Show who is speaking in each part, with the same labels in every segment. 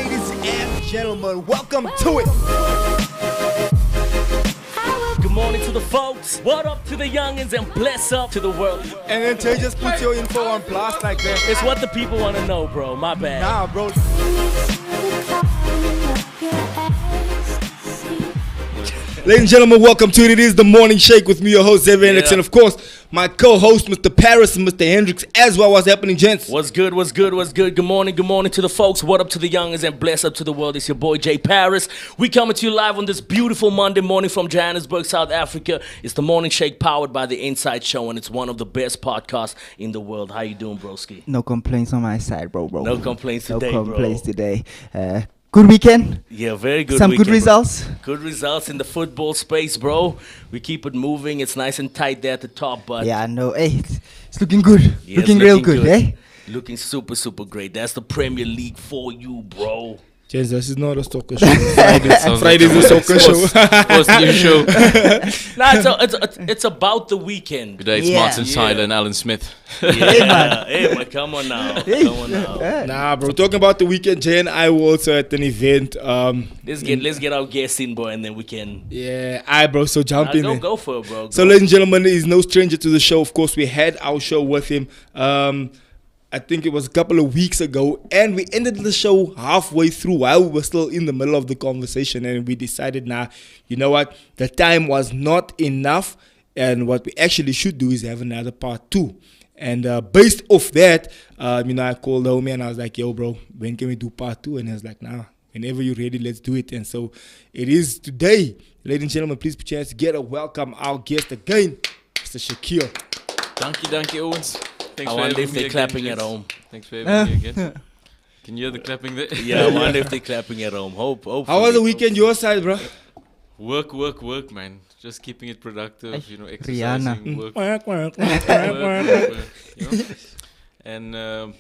Speaker 1: Ladies and gentlemen, welcome to it.
Speaker 2: Good morning to the folks. What up to the youngins and bless up to the world.
Speaker 1: And then Jay just put your info on blast like that.
Speaker 2: It's what the people want to know, bro. My bad.
Speaker 1: Nah, bro. Ladies and gentlemen, welcome to it. It is the Morning Shake with me, your host, Xavier Alex, and of course, my co-host, Mr. Paris and Mr. Hendricks, as well. What's happening, gents?
Speaker 2: What's good? Good morning to the folks. What up to the youngins and bless up to the world. It's your boy, Jay Paris. We coming to you live on this beautiful Monday morning from Johannesburg, South Africa. It's the Morning Shake powered by the Inside Show, and it's one of the best podcasts in the world. How you doing, broski?
Speaker 3: No complaints on my side, bro.
Speaker 2: No complaints today,
Speaker 3: No complaints today. Good weekend.
Speaker 2: Yeah, very good
Speaker 3: Some
Speaker 2: weekend,
Speaker 3: good results.
Speaker 2: Bro. Good results in the football space, bro. We keep it moving. It's nice and tight there at the top, but
Speaker 3: Yeah, no, hey, it's looking good.
Speaker 2: Yeah,
Speaker 3: looking
Speaker 2: it's
Speaker 3: real
Speaker 2: looking
Speaker 3: good, eh?
Speaker 2: Looking super, super great. That's the Premier League for you, bro.
Speaker 1: Gents, this is not a soccer show. Friday's a soccer show.
Speaker 4: What's the new show?
Speaker 2: Nah, it's about the weekend.
Speaker 4: Good day, it's
Speaker 3: Yeah.
Speaker 4: Martin Tyler and Alan Smith.
Speaker 2: Yeah, hey, man, come on now. Come on now.
Speaker 1: Nah, bro. Talking about the weekend, Jay and I were also at an event.
Speaker 2: Let's get our guests in, bro, and then we can
Speaker 1: Yeah, bro. So jump in.
Speaker 2: go for it, bro.
Speaker 1: So, ladies and gentlemen, he's no stranger to the show. Of course, we had our show with him. I think it was a couple of weeks ago, and we ended the show halfway through while we were still in the middle of the conversation, and we decided, you know what, the time was not enough, and what we actually should do is have another part 2. And based off that, I called the homie and I was like, yo, bro, when can we do part 2? And he was like, nah, whenever you're ready, let's do it. And so it is today. Ladies and gentlemen, please put your hands together. Welcome our guest again, Mr. Shaquil.
Speaker 4: Dankie, Owens. Thanks
Speaker 2: I
Speaker 4: for
Speaker 2: wonder
Speaker 4: having
Speaker 2: if
Speaker 4: me
Speaker 2: they're
Speaker 4: again,
Speaker 2: clapping
Speaker 4: gents.
Speaker 2: at home.
Speaker 4: Thanks for having me again. Can you hear the clapping there?
Speaker 2: Yeah, I wonder if they're clapping at home. Hopefully.
Speaker 1: How was the weekend your side, bro?
Speaker 4: Work, man. Just keeping it productive,
Speaker 3: Rihanna.
Speaker 4: exercising, work, work, you know. And I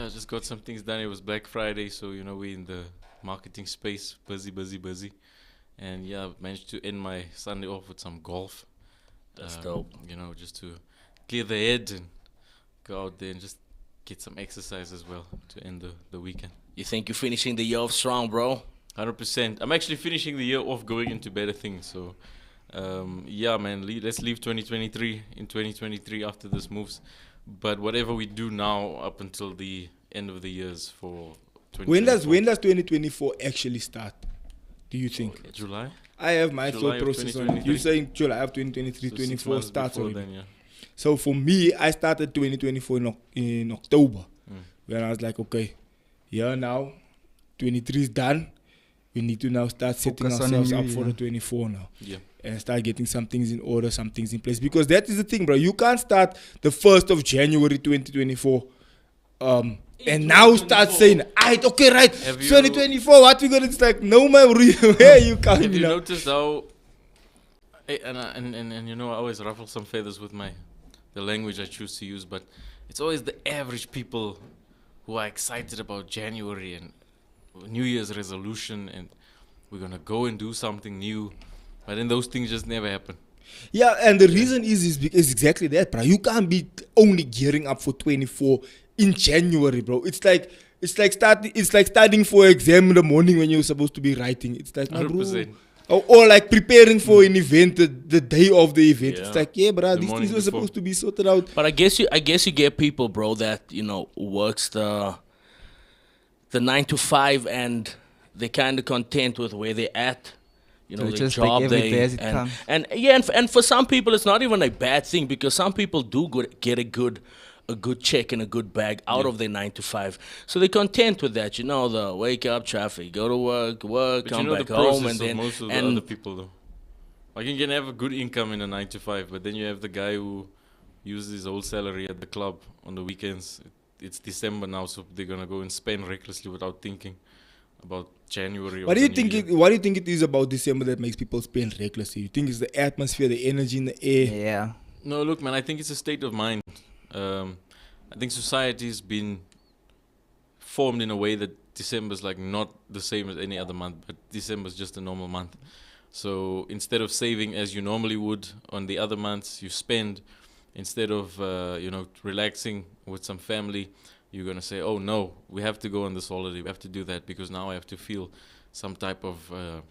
Speaker 4: just got some things done. It was Black Friday, so we in the marketing space, busy. And managed to end my Sunday off with some golf.
Speaker 2: That's dope.
Speaker 4: Just to clear the head and go out there and just get some exercise as well to end the weekend.
Speaker 2: You think you're finishing the year off strong, bro?
Speaker 4: 100%. I'm actually finishing the year off going into better things. So, man, let's leave 2023 in 2023 after this moves. But whatever we do now up until the end of the years for 2024.
Speaker 1: When does 2024 actually start, do you think?
Speaker 4: July?
Speaker 1: I have my
Speaker 4: July
Speaker 1: thought
Speaker 4: of
Speaker 1: process on it.
Speaker 4: 2023.
Speaker 1: You're saying July of 2023,
Speaker 4: So
Speaker 1: 24
Speaker 4: 6 months
Speaker 1: starts
Speaker 4: before
Speaker 1: already.
Speaker 4: then, yeah.
Speaker 1: So for me, I started 2024 in October. When I was like, okay, now 23 is done. We need to now start setting
Speaker 3: Focus on
Speaker 1: ourselves
Speaker 3: the
Speaker 1: up
Speaker 3: new
Speaker 1: for
Speaker 3: year.
Speaker 1: the 24 now.
Speaker 4: Yeah.
Speaker 1: And start getting some things in order, some things in place. Because that is the thing, bro. You can't start the 1st of January 2024 and now start saying, okay, right,
Speaker 4: Have you-
Speaker 1: 2024, what we gonna, it's like, no, man, where you
Speaker 4: Have
Speaker 1: coming
Speaker 4: you
Speaker 1: now?
Speaker 4: noticed how, and I always ruffle some feathers with the language I choose to use, but it's always the average people who are excited about January and New Year's resolution and we're gonna go and do something new, but then those things just never happen.
Speaker 1: Yeah, and the reason is exactly that, bro. You can't be only gearing up for 24 in January, bro. It's like studying for exam in the morning when you're supposed to be writing. It's like, nah, bro.
Speaker 4: 100%.
Speaker 1: Or like preparing for an event the day of the event.
Speaker 2: Yeah.
Speaker 1: It's like, yeah, bro,
Speaker 4: The
Speaker 1: these
Speaker 4: morning
Speaker 1: things were
Speaker 4: before.
Speaker 1: supposed to be sorted out.
Speaker 2: But I guess you get people, bro, that works the 9 to 5 and they're kind of content with where they're at.
Speaker 3: So
Speaker 2: The
Speaker 3: just
Speaker 2: job
Speaker 3: take every day as it comes.
Speaker 2: and for some people it's not even a bad thing because some people do get a good check and a good bag out of their 9 to 5. So they're content with that, the wake up, traffic, go to work,
Speaker 4: But
Speaker 2: come
Speaker 4: the
Speaker 2: back
Speaker 4: process
Speaker 2: home, and
Speaker 4: of
Speaker 2: then
Speaker 4: most of the other people though. Like you can have a good income in a 9 to 5, but then you have the guy who uses his whole salary at the club on the weekends. It's December now, so they're gonna go and spend recklessly without thinking about January.
Speaker 1: What do you think it is about December that makes people spend recklessly? You think it's the atmosphere, the energy in the air?
Speaker 3: Yeah.
Speaker 4: No, look, man, I think it's a state of mind. I think society's been formed in a way that December's like not the same as any other month, but December's just a normal month. So instead of saving as you normally would on the other months, you spend. Instead of relaxing with some family, you're gonna say, oh no, we have to go on this holiday, we have to do that because now I have to feel some type of, I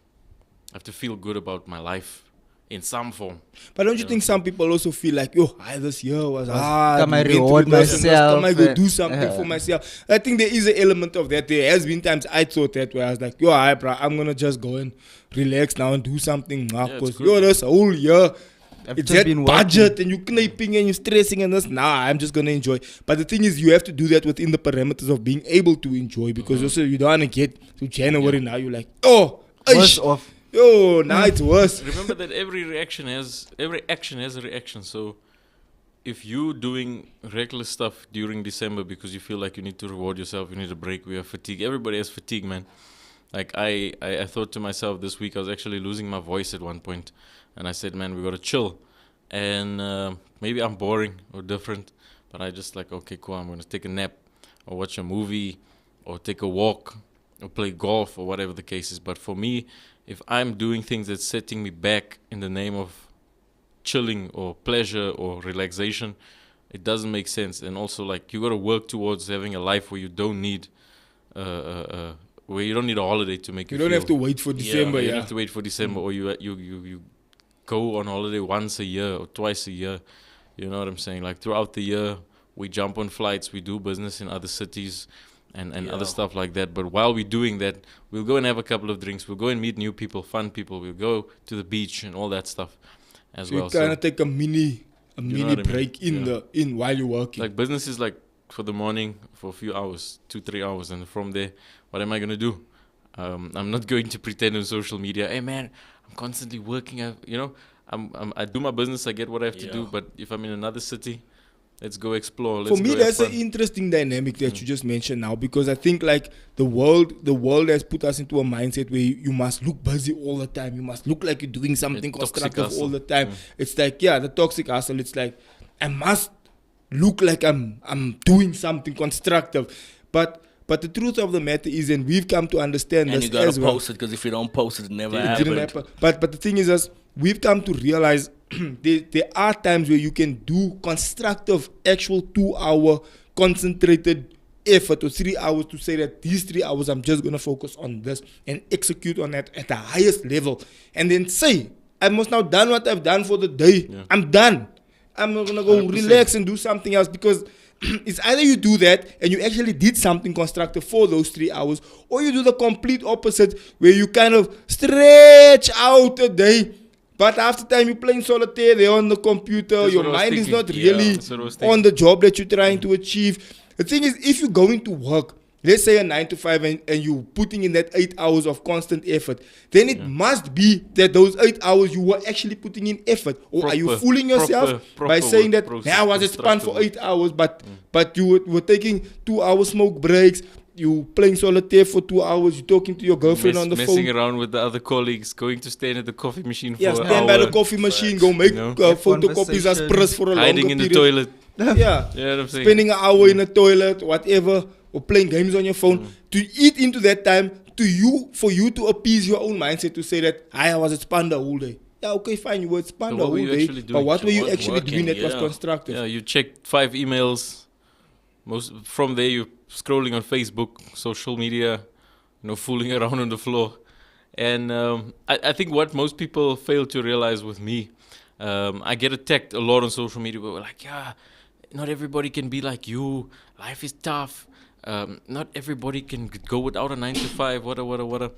Speaker 4: have to feel good about my life in some form.
Speaker 1: But don't you think some people also feel like, yo, this year was hard.
Speaker 3: Come I
Speaker 1: we went through
Speaker 3: reward
Speaker 1: this and this,
Speaker 3: myself,
Speaker 1: Come I go do something
Speaker 3: yeah.
Speaker 1: for myself. I think there is an element of that. There has been times I thought that where I was like, yo, bro, I'm going to just go and relax now and do something. Because,
Speaker 4: it's good.
Speaker 1: yo, this whole year,
Speaker 3: I've
Speaker 1: it's
Speaker 3: just
Speaker 1: that
Speaker 3: been
Speaker 1: budget and you're kniping and you're stressing and this. Nah, I'm just going to enjoy. But the thing is, you have to do that within the parameters of being able to enjoy because also you don't want to get to January now. You're like, oh,
Speaker 3: Worse off.
Speaker 1: yo, now it's worse.
Speaker 4: Remember that every action has a reaction. So if you're doing reckless stuff during December because you feel like you need to reward yourself, you need a break, we have fatigue. Everybody has fatigue, man. Like I thought to myself this week, I was actually losing my voice at one point, and I said, man, we gotta chill. And maybe I'm boring or different, but I just like, okay, cool, I'm gonna take a nap or watch a movie or take a walk or play golf or whatever the case is. But for me, if I'm doing things that's setting me back in the name of chilling or pleasure or relaxation, it doesn't make sense. And also, like, you got to work towards having a life where you don't need where you don't need a holiday to make
Speaker 1: You
Speaker 4: you
Speaker 1: don't
Speaker 4: feel.
Speaker 1: have to wait for December,
Speaker 4: you
Speaker 1: yeah.
Speaker 4: don't have to wait for December, or you go on holiday once a year or twice a year. You know what I'm saying? Like, throughout the year, we jump on flights, we do business in other cities and other stuff like that. But while we're doing that, we'll go and have a couple of drinks. We'll go and meet new people, fun people. We'll go to the beach and all that stuff as
Speaker 1: So
Speaker 4: well.
Speaker 1: you kind of take a mini
Speaker 4: know what I mean?
Speaker 1: break in while you're working.
Speaker 4: Like, business is like for the morning for a few hours, 2-3 hours, and from there, what am I gonna do? I'm not going to pretend on social media, hey man, I'm constantly working. I do my business, I get what I have to do. But if I'm in another city, let's go explore.
Speaker 1: For me, that's an interesting dynamic that you just mentioned now, because I think like the world has put us into a mindset where you must look busy all the time. You must look like you're doing something constructive all the time. It's like, the toxic hustle. It's like, I must look like I'm doing something constructive. But the truth of the matter is, and we've come to understand
Speaker 2: And
Speaker 1: this
Speaker 2: you gotta
Speaker 1: as well.
Speaker 2: post it, because if you don't post it, it never
Speaker 1: It
Speaker 2: happened.
Speaker 1: didn't happen. But the thing is, as we've come to realize there are times where you can do constructive, actual 2-hour concentrated effort or 3 hours to say that these 3 hours I'm just gonna focus on this and execute on that at the highest level, and then say I'm now done what I've done for the day.
Speaker 4: Yeah.
Speaker 1: I'm done. I'm not gonna go
Speaker 4: 100%.
Speaker 1: relax and do something else, because it's either you do that and you actually did something constructive for those 3 hours, or you do the complete opposite where you kind of stretch out a day. But after time you're playing solitaire, they're on the computer,
Speaker 4: That's
Speaker 1: your
Speaker 4: what I was
Speaker 1: mind is
Speaker 4: thinking.
Speaker 1: not really
Speaker 4: That's what I was thinking.
Speaker 1: on the job that you're trying to achieve. The thing is, if you're going to work, let's say a 9 to 5, and you're putting in that 8 hours of constant effort, then it must be that those 8 hours you were actually putting in effort. Or are you
Speaker 4: Proper-
Speaker 1: fooling yourself
Speaker 4: proper
Speaker 1: by saying
Speaker 4: work
Speaker 1: that,
Speaker 4: process,
Speaker 1: now was it spun for
Speaker 4: constructive
Speaker 1: 8 hours, but you were taking 2 hour smoke breaks, you playing solitaire for 2 hours, you talking to your girlfriend on the
Speaker 4: messing
Speaker 1: phone.
Speaker 4: around with the other colleagues, going to stand at the coffee machine for
Speaker 1: Yeah,
Speaker 4: an
Speaker 1: stand by the
Speaker 4: hour,
Speaker 1: coffee machine, go make
Speaker 4: You know?
Speaker 1: photocopies as
Speaker 3: Conversation.
Speaker 1: press for a
Speaker 4: hiding
Speaker 1: longer
Speaker 4: in the
Speaker 1: period.
Speaker 4: toilet.
Speaker 1: Yeah.
Speaker 4: You know what I'm saying?
Speaker 1: Spending an hour in a toilet, whatever, or playing games on your phone, to eat into that time, for you to appease your own mindset, to say that I was at Spanda all day. Yeah, okay, fine, you were at
Speaker 4: So
Speaker 1: Spanda
Speaker 4: what
Speaker 1: all
Speaker 4: were you
Speaker 1: day,
Speaker 4: actually
Speaker 1: but
Speaker 4: doing?
Speaker 1: what were you
Speaker 2: was
Speaker 1: actually doing that was
Speaker 2: working,
Speaker 1: constructive?
Speaker 4: Yeah, you checked 5 emails. From there, you're scrolling on Facebook, social media, fooling around on the floor. And I think what most people fail to realize with me, I get attacked a lot on social media. Where we're like, yeah, not everybody can be like you. Life is tough. Not everybody can go without a 9 to 5, whatever.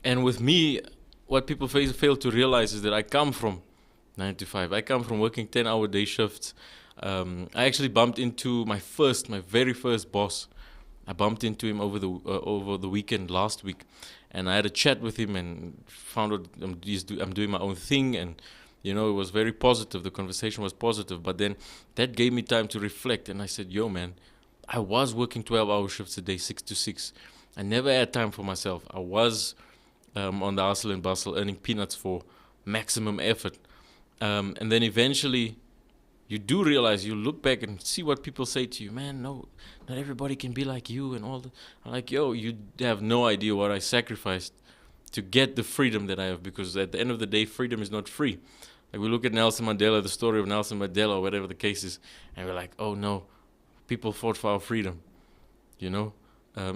Speaker 4: And with me, what people fail to realize is that I come from 9 to 5. I come from working 10-hour day shifts. I actually bumped into my very first boss. I bumped into him over the weekend last week, and I had a chat with him and found out I'm doing my own thing, and it was very positive. The conversation was positive, but then that gave me time to reflect, and I said, yo man, I was working 12-hour shifts a day, 6 to 6. I never had time for myself. I was on the hustle and bustle, earning peanuts for maximum effort, and then eventually you do realize, you look back and see what people say to you, man, no, not everybody can be like you and all that. I'm like, yo, you have no idea what I sacrificed to get the freedom that I have, because at the end of the day, freedom is not free. Like, we look at Nelson Mandela, the story of Nelson Mandela, or whatever the case is, and we're like, oh no, people fought for our freedom. You know,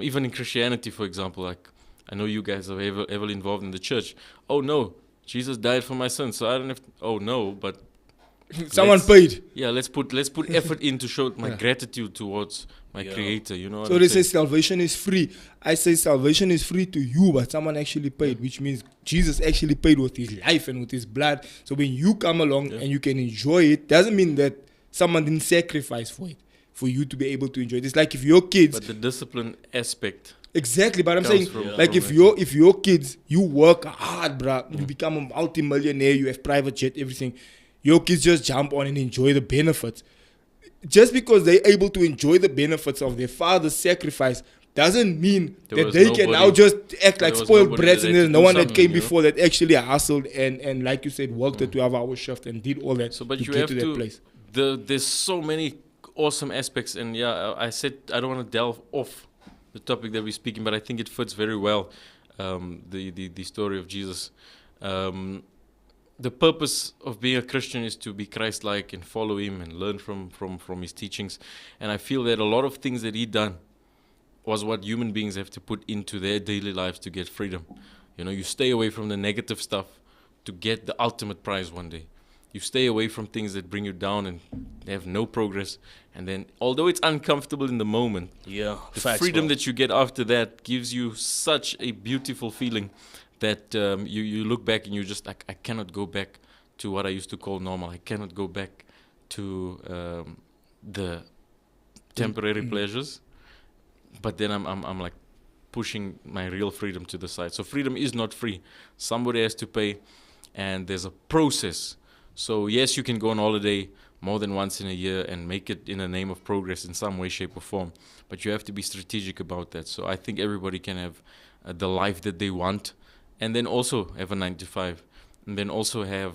Speaker 4: even in Christianity, for example, like I know you guys are heavily involved in the church. Oh no, Jesus died for my sins, so I don't have. Oh no, but
Speaker 1: Someone
Speaker 4: let's-
Speaker 1: paid.
Speaker 4: Yeah, let's put effort in to show my
Speaker 1: Yeah.
Speaker 4: gratitude towards my
Speaker 2: Yeah.
Speaker 4: Creator. You know what
Speaker 1: So
Speaker 4: I'm
Speaker 1: they say
Speaker 4: saying?
Speaker 1: salvation is free. I say salvation is free to you, but someone actually paid, which means Jesus actually paid with his life and with his blood. So when you come along and you can enjoy it, doesn't mean that someone didn't sacrifice for it, for you to be able to enjoy it. It's like if your kids,
Speaker 4: But the discipline aspect.
Speaker 1: exactly. But I'm
Speaker 4: comes
Speaker 1: saying,
Speaker 4: from-
Speaker 1: like
Speaker 4: from
Speaker 1: if your kids, you work hard, bruh, you become a multi-millionaire, you have private jet, everything. Your kids just jump on and enjoy the benefits. Just because they're able to enjoy the benefits of their father's sacrifice doesn't mean
Speaker 4: There
Speaker 1: that
Speaker 4: was
Speaker 1: they can now
Speaker 4: nobody-
Speaker 1: just act like
Speaker 4: there was
Speaker 1: spoiled
Speaker 4: nobody
Speaker 1: brats
Speaker 4: that
Speaker 1: and
Speaker 4: had
Speaker 1: there's
Speaker 4: to
Speaker 1: no
Speaker 4: do
Speaker 1: one that
Speaker 4: something,
Speaker 1: came
Speaker 4: you know?
Speaker 1: before that actually hustled and like you said, worked a 12-hour shift and did all that
Speaker 4: So, but
Speaker 1: to
Speaker 4: you
Speaker 1: get
Speaker 4: have
Speaker 1: to that place.
Speaker 4: There's so many awesome aspects, and yeah, I said I don't want to delve off the topic that we're speaking, but I think it fits very well. The story of Jesus. The purpose of being a Christian is to be Christ-like and follow Him and learn from His teachings. And I feel that a lot of things that He done was what human beings have to put into their daily lives to get freedom. You know, you stay away from the negative stuff to get the ultimate prize one day. You stay away from things that bring you down and they have no progress. And then, although it's uncomfortable in the moment,
Speaker 2: Yeah,
Speaker 4: the
Speaker 2: facts,
Speaker 4: freedom
Speaker 2: bro.
Speaker 4: that you get after that gives you such a beautiful feeling that you look back and you just like, I cannot go back to what I used to call normal. I cannot go back to the temporary pleasures. But then I'm like pushing my real freedom to the side. So freedom is not free. Somebody has to pay, and there's a process. So yes, you can go on holiday more than once in a year and make it in the name of progress in some way, shape, or form. But you have to be strategic about that. So I think everybody can have the life that they want, and then also have a 9 to 5, and then also have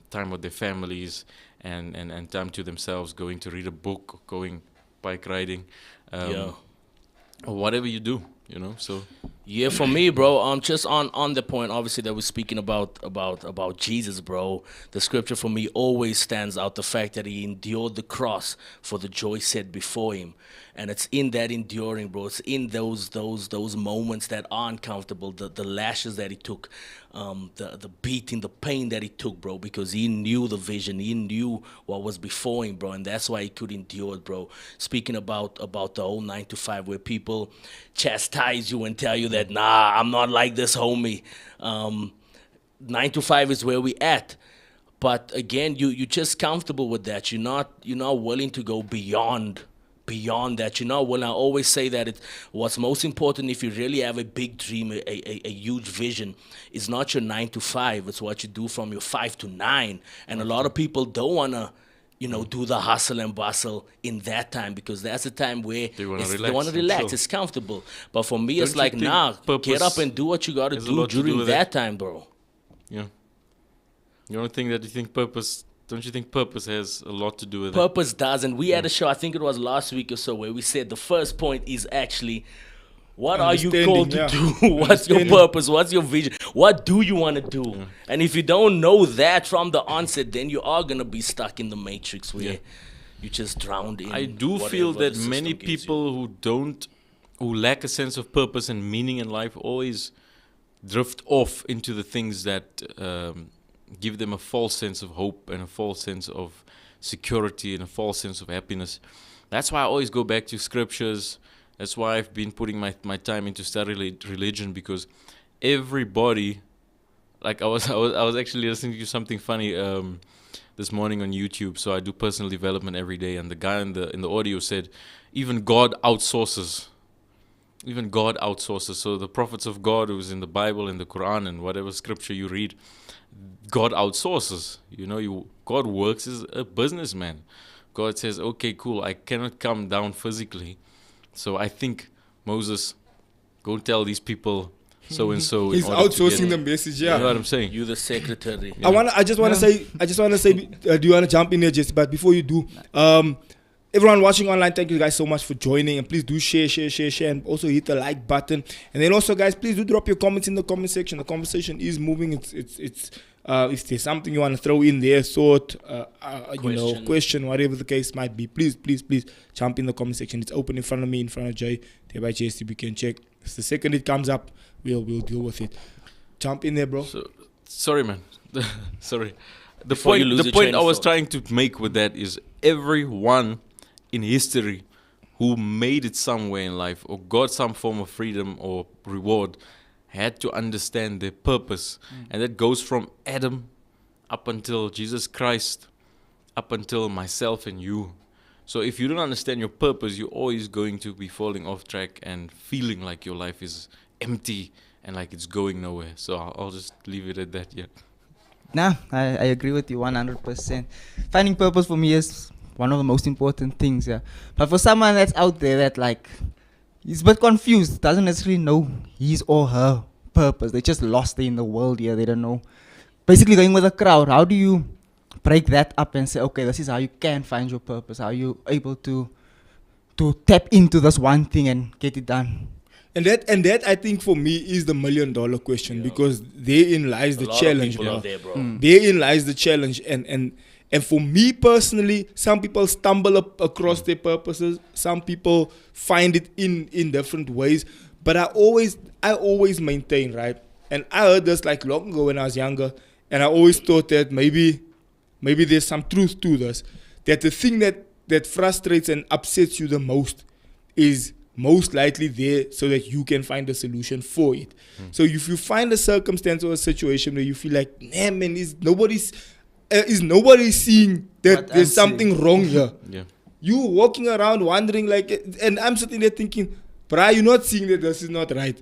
Speaker 4: time with their families and time to themselves, going to read a book, going bike riding,
Speaker 2: Yeah.
Speaker 4: or whatever you do, you know. So
Speaker 2: Yeah, for me, bro, just on the point, obviously, that we're speaking about Jesus, bro. The scripture for me always stands out, the fact that he endured the cross for the joy set before him. And it's in that enduring, bro. It's in those moments that are uncomfortable, the lashes that he took, the beating, the pain that he took, bro, because he knew the vision, he knew what was before him, bro, and that's why he could endure it, bro. Speaking about the whole 9 to 5, where people chastise you and tell you that, nah, I'm not like this, homie. 9 to 5 is where we at. But again, you're just comfortable with that. You're not willing to go beyond that. You're not willing. I always say that what's most important, if you really have a big dream, a huge vision, is not your 9 to 5. It's what you do from your 5 to 9. And a lot of people don't want to, do the hustle and bustle in that time, because that's the time where
Speaker 4: They wanna
Speaker 2: they
Speaker 4: relax
Speaker 2: want to
Speaker 4: and
Speaker 2: relax.
Speaker 4: chill.
Speaker 2: It's comfortable. But for me, it's
Speaker 4: Don't you
Speaker 2: like,
Speaker 4: think
Speaker 2: nah, get
Speaker 4: purpose
Speaker 2: up and do what you got to
Speaker 4: has a
Speaker 2: do
Speaker 4: lot to do
Speaker 2: during
Speaker 4: with
Speaker 2: that
Speaker 4: it?
Speaker 2: time, bro.
Speaker 4: yeah, the only thing that you think purpose. Don't you think purpose has a lot to do with it?
Speaker 2: Purpose does. And we had a show, I think it was last week or so, where we said the first point is actually, what are you called to
Speaker 1: Understanding,
Speaker 2: do? What's your
Speaker 1: Understanding.
Speaker 2: purpose? What's your vision? What do you want to do? And if you don't know that from the onset, then you are going to be stuck in the matrix where you just drowned in.
Speaker 4: I do feel
Speaker 2: whatever
Speaker 4: that
Speaker 2: the
Speaker 4: many
Speaker 2: system gives you.
Speaker 4: people who lack a sense of purpose and meaning in life always drift off into the things that give them a false sense of hope and a false sense of security and a false sense of happiness. That's why I always go back to scriptures. That's why I've been putting my time into studying religion, because everybody, like I was actually listening to something funny this morning on YouTube. So I do personal development every day, and the guy in the audio said, even God outsources. Even God outsources. So the prophets of God, who's in the Bible, in the Quran, and whatever scripture you read, God outsources. God works as a businessman. God says, okay, cool, I cannot come down physically. So I think, Moses, go tell these people so and so.
Speaker 1: He's outsourcing the message,
Speaker 4: You know
Speaker 1: yeah.
Speaker 4: what I'm saying?
Speaker 2: You the secretary.
Speaker 1: I just want to say, do you want to jump in there, Jesse? But before you do, everyone watching online, thank you guys so much for joining, and please do share, and also hit the like button. And then also, guys, please do drop your comments in the comment section. The conversation is moving. It's If there's something you want to throw in there, thought, question, whatever the case might be, please jump in the comment section. It's open in front of me, in front of Jay. There by JSTB, you can check. It's the second it comes up, we'll deal with it. Jump in there, bro.
Speaker 4: Sorry, man. Sorry. The
Speaker 2: Before you lose
Speaker 4: point, the
Speaker 2: your
Speaker 4: point
Speaker 2: train
Speaker 4: I
Speaker 2: of
Speaker 4: was
Speaker 2: thought.
Speaker 4: trying to make with that is everyone in history who made it somewhere in life or got some form of freedom or reward had to understand their purpose. And that goes from Adam up until Jesus Christ, up until myself and you. So if you don't understand your purpose, you're always going to be falling off track and feeling like your life is empty and like it's going nowhere. So I'll just leave it at that, yeah.
Speaker 3: Nah, I agree with you 100%. Finding purpose for me is one of the most important things, yeah. But for someone that's out there that like he's a bit confused, doesn't necessarily know his or her purpose. They're just lost in the world here. They don't know. Basically going with the crowd. How do you break that up and say, okay, this is how you can find your purpose? How are you able to tap into this one thing and get it done?
Speaker 1: And that I think for me is the $1 million question, because therein lies the challenge,
Speaker 2: People
Speaker 1: bro.
Speaker 2: out there, bro.
Speaker 1: Therein lies the challenge, and for me personally, some people stumble across their purposes. Some people find it in different ways. But I always maintain, right? And I heard this like long ago when I was younger, and I always thought that maybe there's some truth to this. That the thing that frustrates and upsets you the most is most likely there so that you can find a solution for it. So if you find a circumstance or a situation where you feel like, nah, man, is nobody seeing that
Speaker 3: What
Speaker 1: there's
Speaker 3: I'm
Speaker 1: something wrong here?
Speaker 4: Yeah.
Speaker 1: You walking around wondering like, and I'm sitting there thinking, bruh, you're not seeing that this is not right.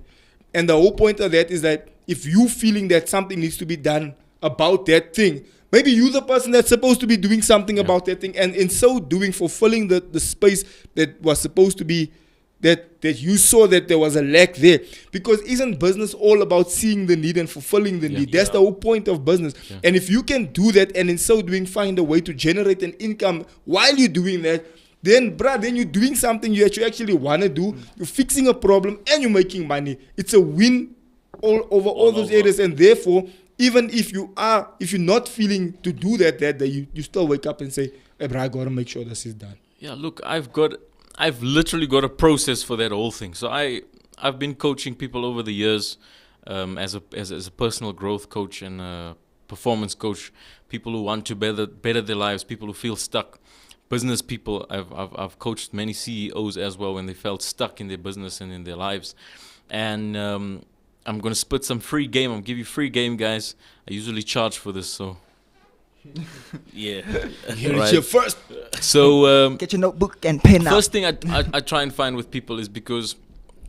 Speaker 1: And the whole point of that is that if you feeling that something needs to be done about that thing, maybe you're the person that's supposed to be doing something about that thing, and in so doing, fulfilling the space that was supposed to be, that you saw that there was a lack there. Because isn't business all about seeing the need and fulfilling the need? That's the whole point of business. And if you can do that, and in so doing find a way to generate an income while you're doing that, then you're doing something that you actually want to do. You're fixing a problem and you're making money. It's a win over all those areas. And therefore, even if you're not feeling to do that day, you still wake up and say, hey, bro, I got to make sure this is done.
Speaker 4: Yeah, look, I've literally got a process for that whole thing. So I've been coaching people over the years as a personal growth coach and a performance coach. People who want to better their lives, people who feel stuck, business people. I've coached many CEOs as well when they felt stuck in their business and in their lives. And I'm gonna spit some free game. I'll give you free game, guys. I usually charge for this, so.
Speaker 2: Yeah.
Speaker 1: It's your first.
Speaker 4: So
Speaker 3: Get your notebook and pen out.
Speaker 4: first thing I try and find with people is, because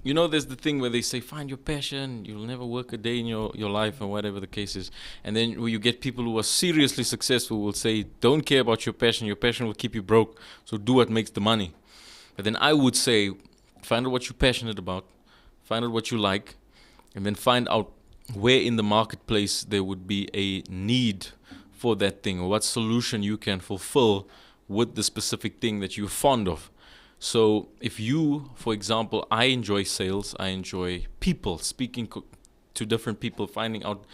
Speaker 4: there's the thing where they say find your passion, you'll never work a day in your life, or whatever the case is. And then when you get people who are seriously successful will say, don't care about your passion will keep you broke, so do what makes the money. But then I would say, find out what you're passionate about, find out what you like, and then find out where in the marketplace there would be a need for that thing, or what solution you can fulfill with the specific thing that you're fond of. So if you, for example, I enjoy sales, I enjoy people, speaking to different people, finding out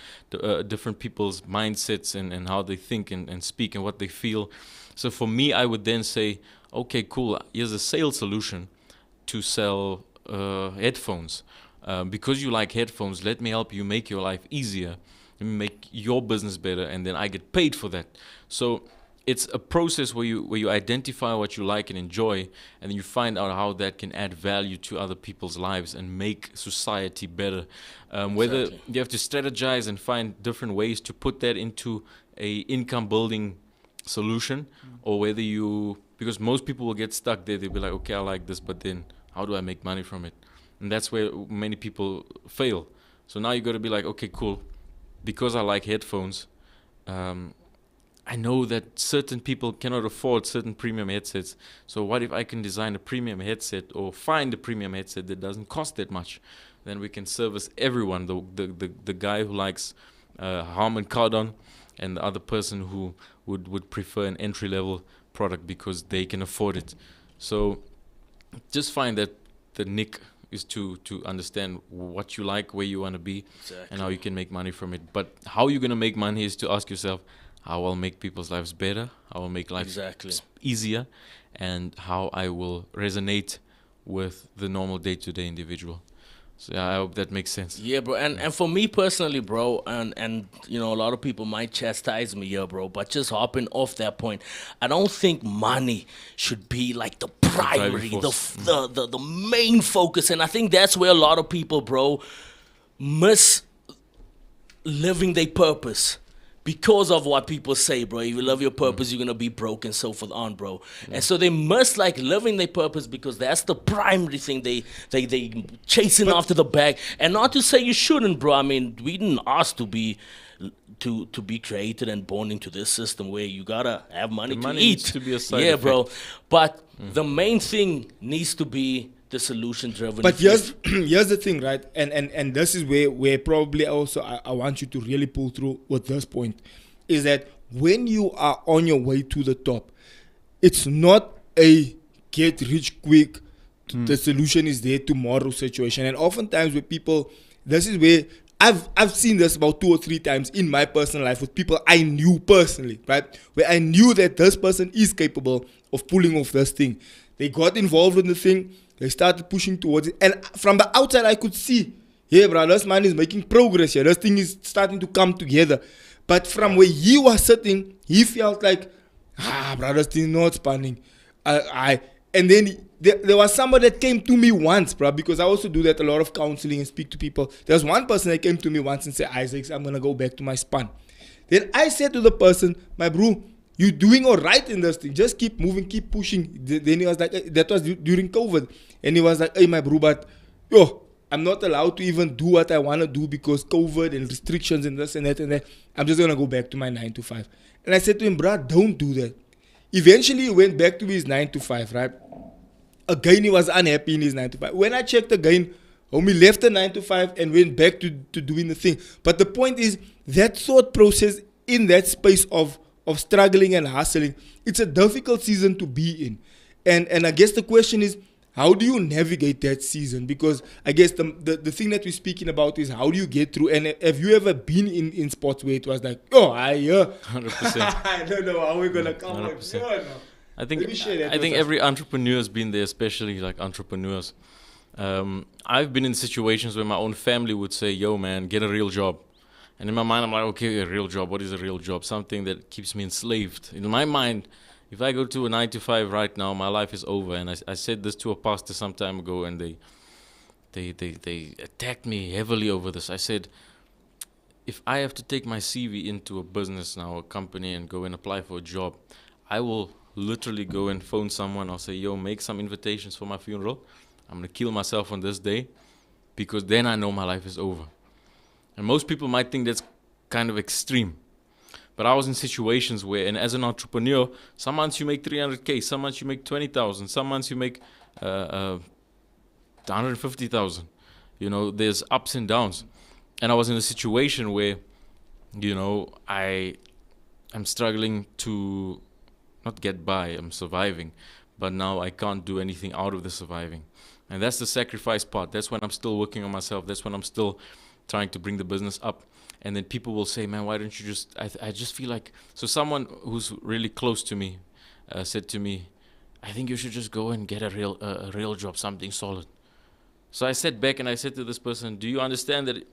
Speaker 4: different people's mindsets and how they think and speak and what they feel. So for me, I would then say, okay, cool, here's a sales solution to sell headphones. Because you like headphones, let me help you make your life easier, make your business better, and then I get paid for that. So it's a process where you identify what you like and enjoy, and then you find out how that can add value to other people's lives and make society better. Whether you have to strategize and find different ways to put that into a income building solution, or whether because most people will get stuck there. They'll be like, okay, I like this, but then how do I make money from it? And that's where many people fail. So now you got to be like, okay, cool. Because I like headphones, I know that certain people cannot afford certain premium headsets. So what if I can design a premium headset, or find a premium headset that doesn't cost that much? Then we can service everyone. The guy who likes Harman Kardon, and the other person who would prefer an entry-level product because they can afford it. So just find that the nick is to understand what you like, where you want to be,
Speaker 2: Exactly.
Speaker 4: and how you can make money from it. But how you're gonna make money is to ask yourself, how I'll make people's lives better, how I'll make life
Speaker 2: Exactly.
Speaker 4: easier, and how I will resonate with the normal day-to-day individual. So yeah, I hope that makes sense.
Speaker 2: Yeah, bro, and for me personally, bro, and you know, a lot of people might chastise me here, bro, but just hopping off that point, I don't think money should be like the primary,
Speaker 4: force.
Speaker 2: the main focus, and I think that's where a lot of people, bro, miss living their purpose. Because of what people say, bro. If you love your purpose, you're gonna be broke and so forth on, bro. And so they must like living their purpose because that's the primary thing they chasing after the bag. And not to say you shouldn't, bro. I mean, we didn't ask to be created and born into this system where you gotta have money
Speaker 4: The
Speaker 2: to
Speaker 4: money
Speaker 2: eat.
Speaker 4: needs to be a side
Speaker 2: yeah, bro.
Speaker 4: effect.
Speaker 2: But the main thing needs to be the solution driven.
Speaker 1: But here's the thing, right? And this is where probably also I want you to really pull through with this point, is that when you are on your way to the top, it's not a get rich quick, the solution is there tomorrow situation. And oftentimes with people, this is where I've seen this about 2 or 3 times in my personal life with people I knew personally, right? Where I knew that this person is capable of pulling off this thing. They got involved in the thing. They started pushing towards it. And from the outside, I could see, hey, bro, this man is making progress here. This thing is starting to come together. But from where he was sitting, he felt like, bro, this thing is not spanning. And then there was somebody that came to me once, bro, because I also do that a lot of counseling and speak to people. There was one person that came to me once and said, Isaac, I'm going to go back to my span. Then I said to the person, my bro, you're doing all right in this thing. Just keep moving, keep pushing. Then he was like, that was during COVID. And he was like, hey, my bro, but I'm not allowed to even do what I want to do because COVID and restrictions and this and that and that. I'm just going to go back to my 9 to 5. And I said to him, bro, don't do that. Eventually, he went back to his 9 to 5, right? Again, he was unhappy in his 9 to 5. When I checked again, homie left the 9 to 5 and went back to doing the thing. But the point is, that thought process in that space of struggling and hustling, it's a difficult season to be in. And I guess the question is, how do you navigate that season? Because I guess the thing that we're speaking about is how do you get through? And have you ever been in sports where it was like,
Speaker 4: 100%.
Speaker 1: I don't know how we're going to come up.
Speaker 4: 100%.
Speaker 1: No.
Speaker 4: I think
Speaker 1: Let me share that with us.
Speaker 4: every entrepreneur has been there, especially like entrepreneurs. I've been in situations where my own family would say, yo, man, get a real job. And in my mind, I'm like, okay, a real job. What is a real job? Something that keeps me enslaved. In my mind, if I go to a 9 to 5 right now, my life is over. And I said this to a pastor some time ago, and they attacked me heavily over this. I said, if I have to take my CV into a business now, a company, and go and apply for a job, I will literally go and phone someone. I'll say, yo, make some invitations for my funeral. I'm going to kill myself on this day, because then I know my life is over. And most people might think that's kind of extreme. But I was in situations where, and as an entrepreneur, some months you make 300K, some months you make 20,000, some months you make 150,000. You know, there's ups and downs. And I was in a situation where, you know, I'm struggling to not get by, I'm surviving. But now I can't do anything out of the surviving. And that's the sacrifice part. That's when I'm still working on myself. That's when I'm still trying to bring the business up. And then people will say, man, why don't you just, I just feel like, so someone who's really close to me said to me, I think you should just go and get a real job, something solid. So I sat back and I said to this person, do you understand that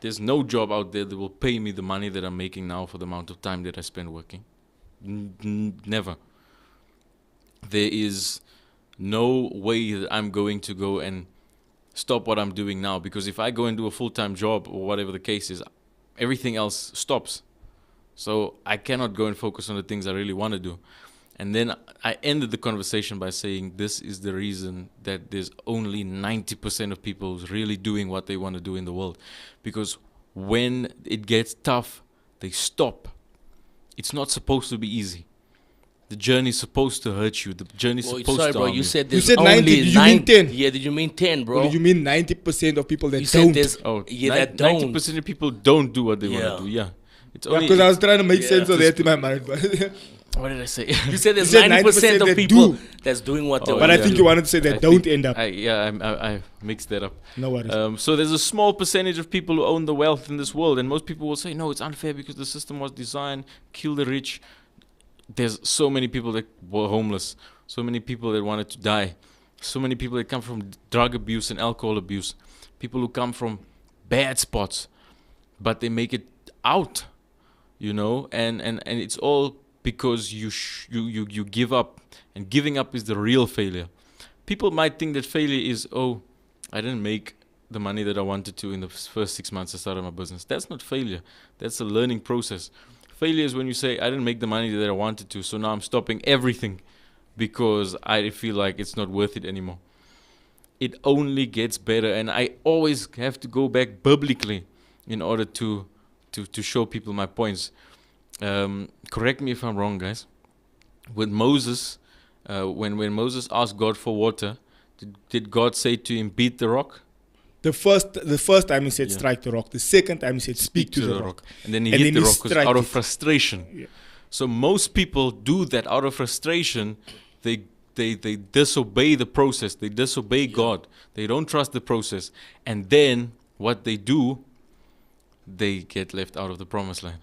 Speaker 4: there's no job out there that will pay me the money that I'm making now for the amount of time that I spend working? Never. There is no way that I'm going to go and stop what I'm doing now, because if I go and do a full-time job or whatever the case is, everything else stops. So I cannot go and focus on the things I really want to do. And then I ended the conversation by saying, this is the reason that there's only 90% of people who's really doing what they want to do in the world. Because when it gets tough, they stop. It's not supposed to be easy. The journey is supposed to hurt you. The journey is supposed
Speaker 2: sorry,
Speaker 4: to
Speaker 2: bro.
Speaker 4: harm
Speaker 2: You said there's
Speaker 1: You said 90,
Speaker 2: only
Speaker 1: did you mean 10?
Speaker 2: Yeah, did you mean 10, bro?
Speaker 1: Or did you mean 90% of people that
Speaker 2: You said
Speaker 1: don't?
Speaker 2: there's that don't.
Speaker 4: 90% of people don't do what they
Speaker 2: Yeah.
Speaker 4: want to do. Yeah, it's
Speaker 1: Yeah,
Speaker 4: only
Speaker 1: because I was trying to make
Speaker 2: Yeah.
Speaker 1: sense of that in my mind. But
Speaker 4: What did I say?
Speaker 2: You said there's
Speaker 1: You said
Speaker 2: 90%
Speaker 1: 90%
Speaker 2: of
Speaker 1: that
Speaker 2: people
Speaker 1: do.
Speaker 2: that's doing what they
Speaker 4: Oh,
Speaker 1: But
Speaker 2: want
Speaker 1: I
Speaker 2: to
Speaker 1: think
Speaker 2: do.
Speaker 1: you wanted to say that
Speaker 4: I
Speaker 1: don't
Speaker 4: think
Speaker 1: end up.
Speaker 4: I mixed that up.
Speaker 1: No worries.
Speaker 4: So there's a small percentage of people who own the wealth in this world, and most people will say, no, it's unfair because the system was designed, kill the rich. There's so many people that were homeless, so many people that wanted to die, so many people that come from drug abuse and alcohol abuse, people who come from bad spots, but they make it out, and it's all because you give up, and giving up is the real failure. People might think that failure is, oh, I didn't make the money that I wanted to in the first 6 months I started my business. That's not failure. That's a learning process. Failure is when you say, I didn't make the money that I wanted to, so now I'm stopping everything because I feel like it's not worth it anymore. It only gets better, and I always have to go back biblically in order to show people my points. Correct me if I'm wrong, guys. With Moses, when Moses asked God for water, did God say to him, beat the rock?
Speaker 1: The first time he said
Speaker 4: Yeah.
Speaker 1: strike the rock. The second time he said speak to the rock.
Speaker 4: And then he
Speaker 1: And
Speaker 4: hit
Speaker 1: then
Speaker 4: the
Speaker 1: he
Speaker 4: rock 'cause
Speaker 1: strike
Speaker 4: out of
Speaker 1: it.
Speaker 4: frustration.
Speaker 1: Yeah.
Speaker 4: So most people do that out of frustration. They disobey the process. They disobey God. They don't trust the process. And then what they do, they get left out of the promised land.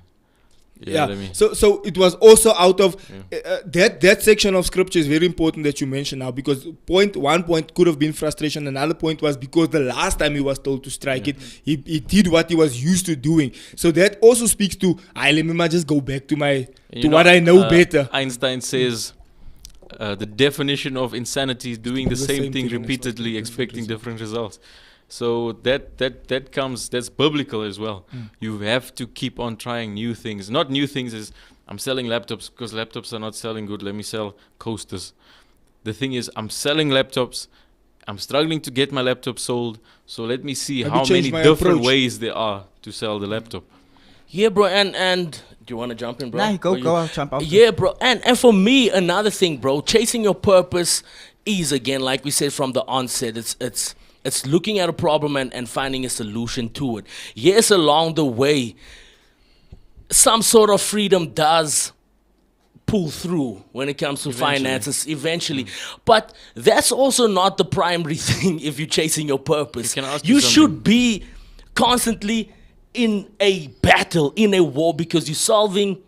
Speaker 4: You know what I mean?
Speaker 1: So it was also out of
Speaker 4: Yeah.
Speaker 1: that section of scripture is very important that you mention now, because one point could have been frustration, another point was because the last time he was told to strike it, he did what he was used to doing. So that also speaks to, let me just go back to what I know better.
Speaker 4: Einstein says the definition of insanity is doing the same thing
Speaker 1: and
Speaker 4: repeatedly,
Speaker 1: expecting
Speaker 4: expecting different results. So that's biblical as well. You have to keep on trying new things. Not new things as I'm selling laptops because laptops are not selling good. Let me sell coasters. The thing is, I'm selling laptops. I'm struggling to get my laptop sold. So let me see
Speaker 1: Let me
Speaker 4: how
Speaker 1: change
Speaker 4: many
Speaker 1: my
Speaker 4: different
Speaker 1: approach.
Speaker 4: ways there are to sell the laptop.
Speaker 2: Yeah, bro, and do you want to jump in, bro?
Speaker 3: Nah,
Speaker 2: Or you-
Speaker 3: go, I'll jump after.
Speaker 2: Yeah, bro, and for me, another thing, bro, chasing your purpose is, again, like we said from the onset, it's looking at a problem and finding a solution to it. Yes, along the way, some sort of freedom does pull through when it comes to finances eventually. But that's also not the primary thing if you're chasing your purpose.
Speaker 4: Can I ask
Speaker 2: You
Speaker 4: you
Speaker 2: should be constantly in a battle, in a war, because you're solving